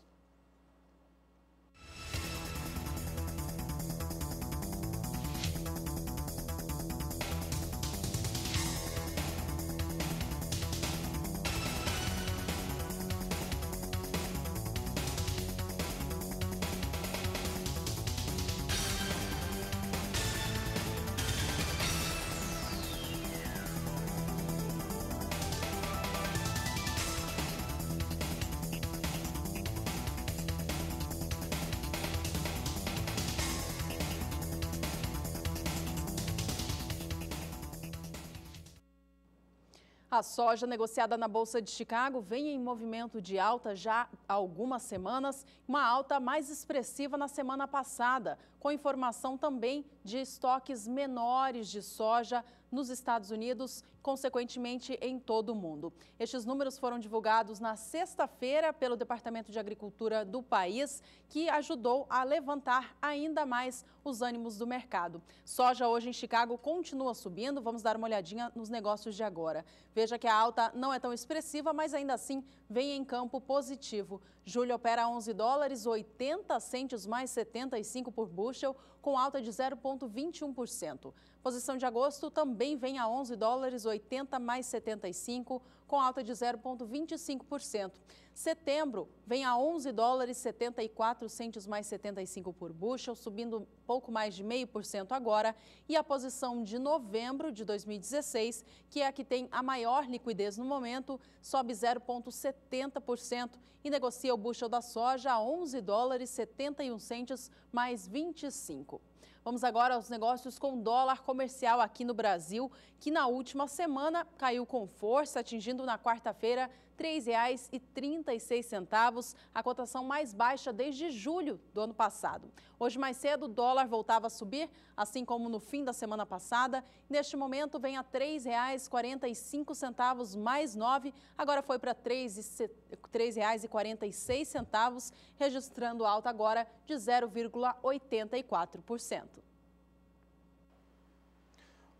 Speaker 2: A soja negociada na Bolsa de Chicago vem em movimento de alta já há algumas semanas, uma alta mais expressiva na semana passada, com informação também de estoques menores de soja nos Estados Unidos, consequentemente em todo o mundo. Estes números foram divulgados na sexta-feira pelo Departamento de Agricultura do país, que ajudou a levantar ainda mais os ânimos do mercado. Soja hoje em Chicago continua subindo, vamos dar uma olhadinha nos negócios de agora. Veja que a alta não é tão expressiva, mas ainda assim vem em campo positivo. Julho opera a 11 dólares, 80 centes mais 75 por bushel, com alta de 0,21%. Posição de agosto também vem a 11 dólares, 80 mais 75, com alta de 0,25%. Setembro vem a 11 dólares, 74 centes mais 75 por bushel, subindo pouco mais de 0,5% agora. E a posição de novembro de 2016, que é a que tem a maior liquidez no momento, sobe 0,70% e negocia o bushel da soja a 11 dólares, 71 centes mais 25. Vamos agora aos negócios com dólar comercial aqui no Brasil, que na última semana caiu com força, atingindo na quarta-feira R$ 3,36, a cotação mais baixa desde julho do ano passado. Hoje mais cedo o dólar voltava a subir, assim como no fim da semana passada. Neste momento vem a R$ 3,45 mais 9, agora foi para R$ 3,46, registrando alta agora de 0,84%.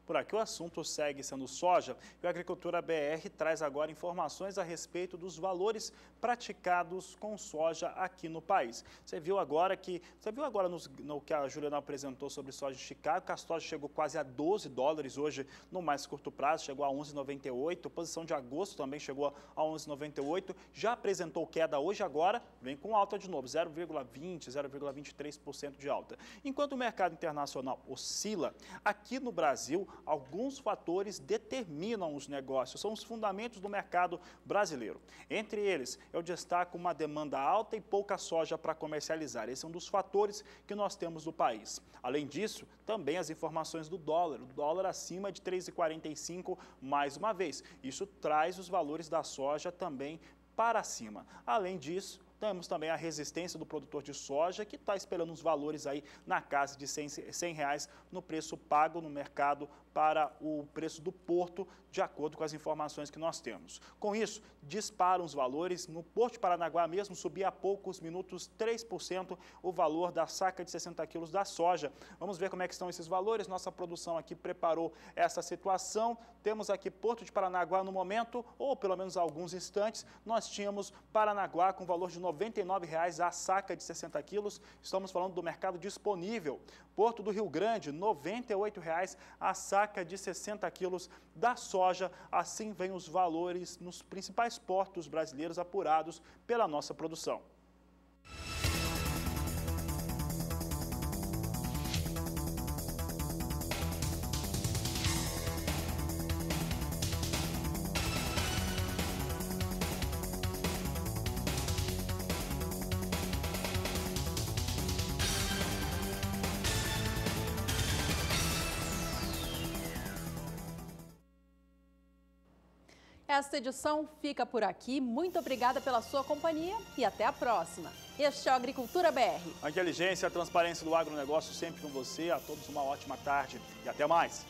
Speaker 1: Por aqui o assunto segue sendo soja e a Agricultura BR traz agora informações a respeito dos valores praticados com soja aqui no país. Você viu agora no que a Juliana apresentou sobre soja de Chicago, que a soja chegou quase a $12 hoje no mais curto prazo, chegou a 11,98, posição de agosto também chegou a 11,98, já apresentou queda hoje, agora vem com alta de novo, 0,20, 0,23% de alta. Enquanto o mercado internacional oscila, aqui no Brasil, alguns fatores determinam os negócios, são os fundamentos do mercado brasileiro. Entre eles, eu destaco uma demanda alta e pouca soja para comercializar. Esse é um dos fatores que nós temos no país. Além disso, também as informações do dólar. O dólar acima de 3,45 mais uma vez. Isso traz os valores da soja também para cima. Além disso, temos também a resistência do produtor de soja, que está esperando os valores aí na casa de R$100 no preço pago no mercado para o preço do porto, de acordo com as informações que nós temos. Com isso, disparam os valores. No Porto de Paranaguá mesmo, subia há poucos minutos 3% o valor da saca de 60 quilos da soja. Vamos ver como é que estão esses valores. Nossa produção aqui preparou essa situação. Temos aqui Porto de Paranaguá no momento, ou pelo menos há alguns instantes, nós tínhamos Paranaguá com valor de R$ 99,00 a saca de 60 quilos. Estamos falando do mercado disponível. Porto do Rio Grande, R$ 98,00 a saca de 60 quilos da soja. Assim vem os valores nos principais portos brasileiros apurados pela nossa produção.
Speaker 2: Esta edição fica por aqui. Muito obrigada pela sua companhia e até a próxima. Este é o Agricultura BR.
Speaker 1: A inteligência e a transparência do agronegócio sempre com você. A todos uma ótima tarde e até mais.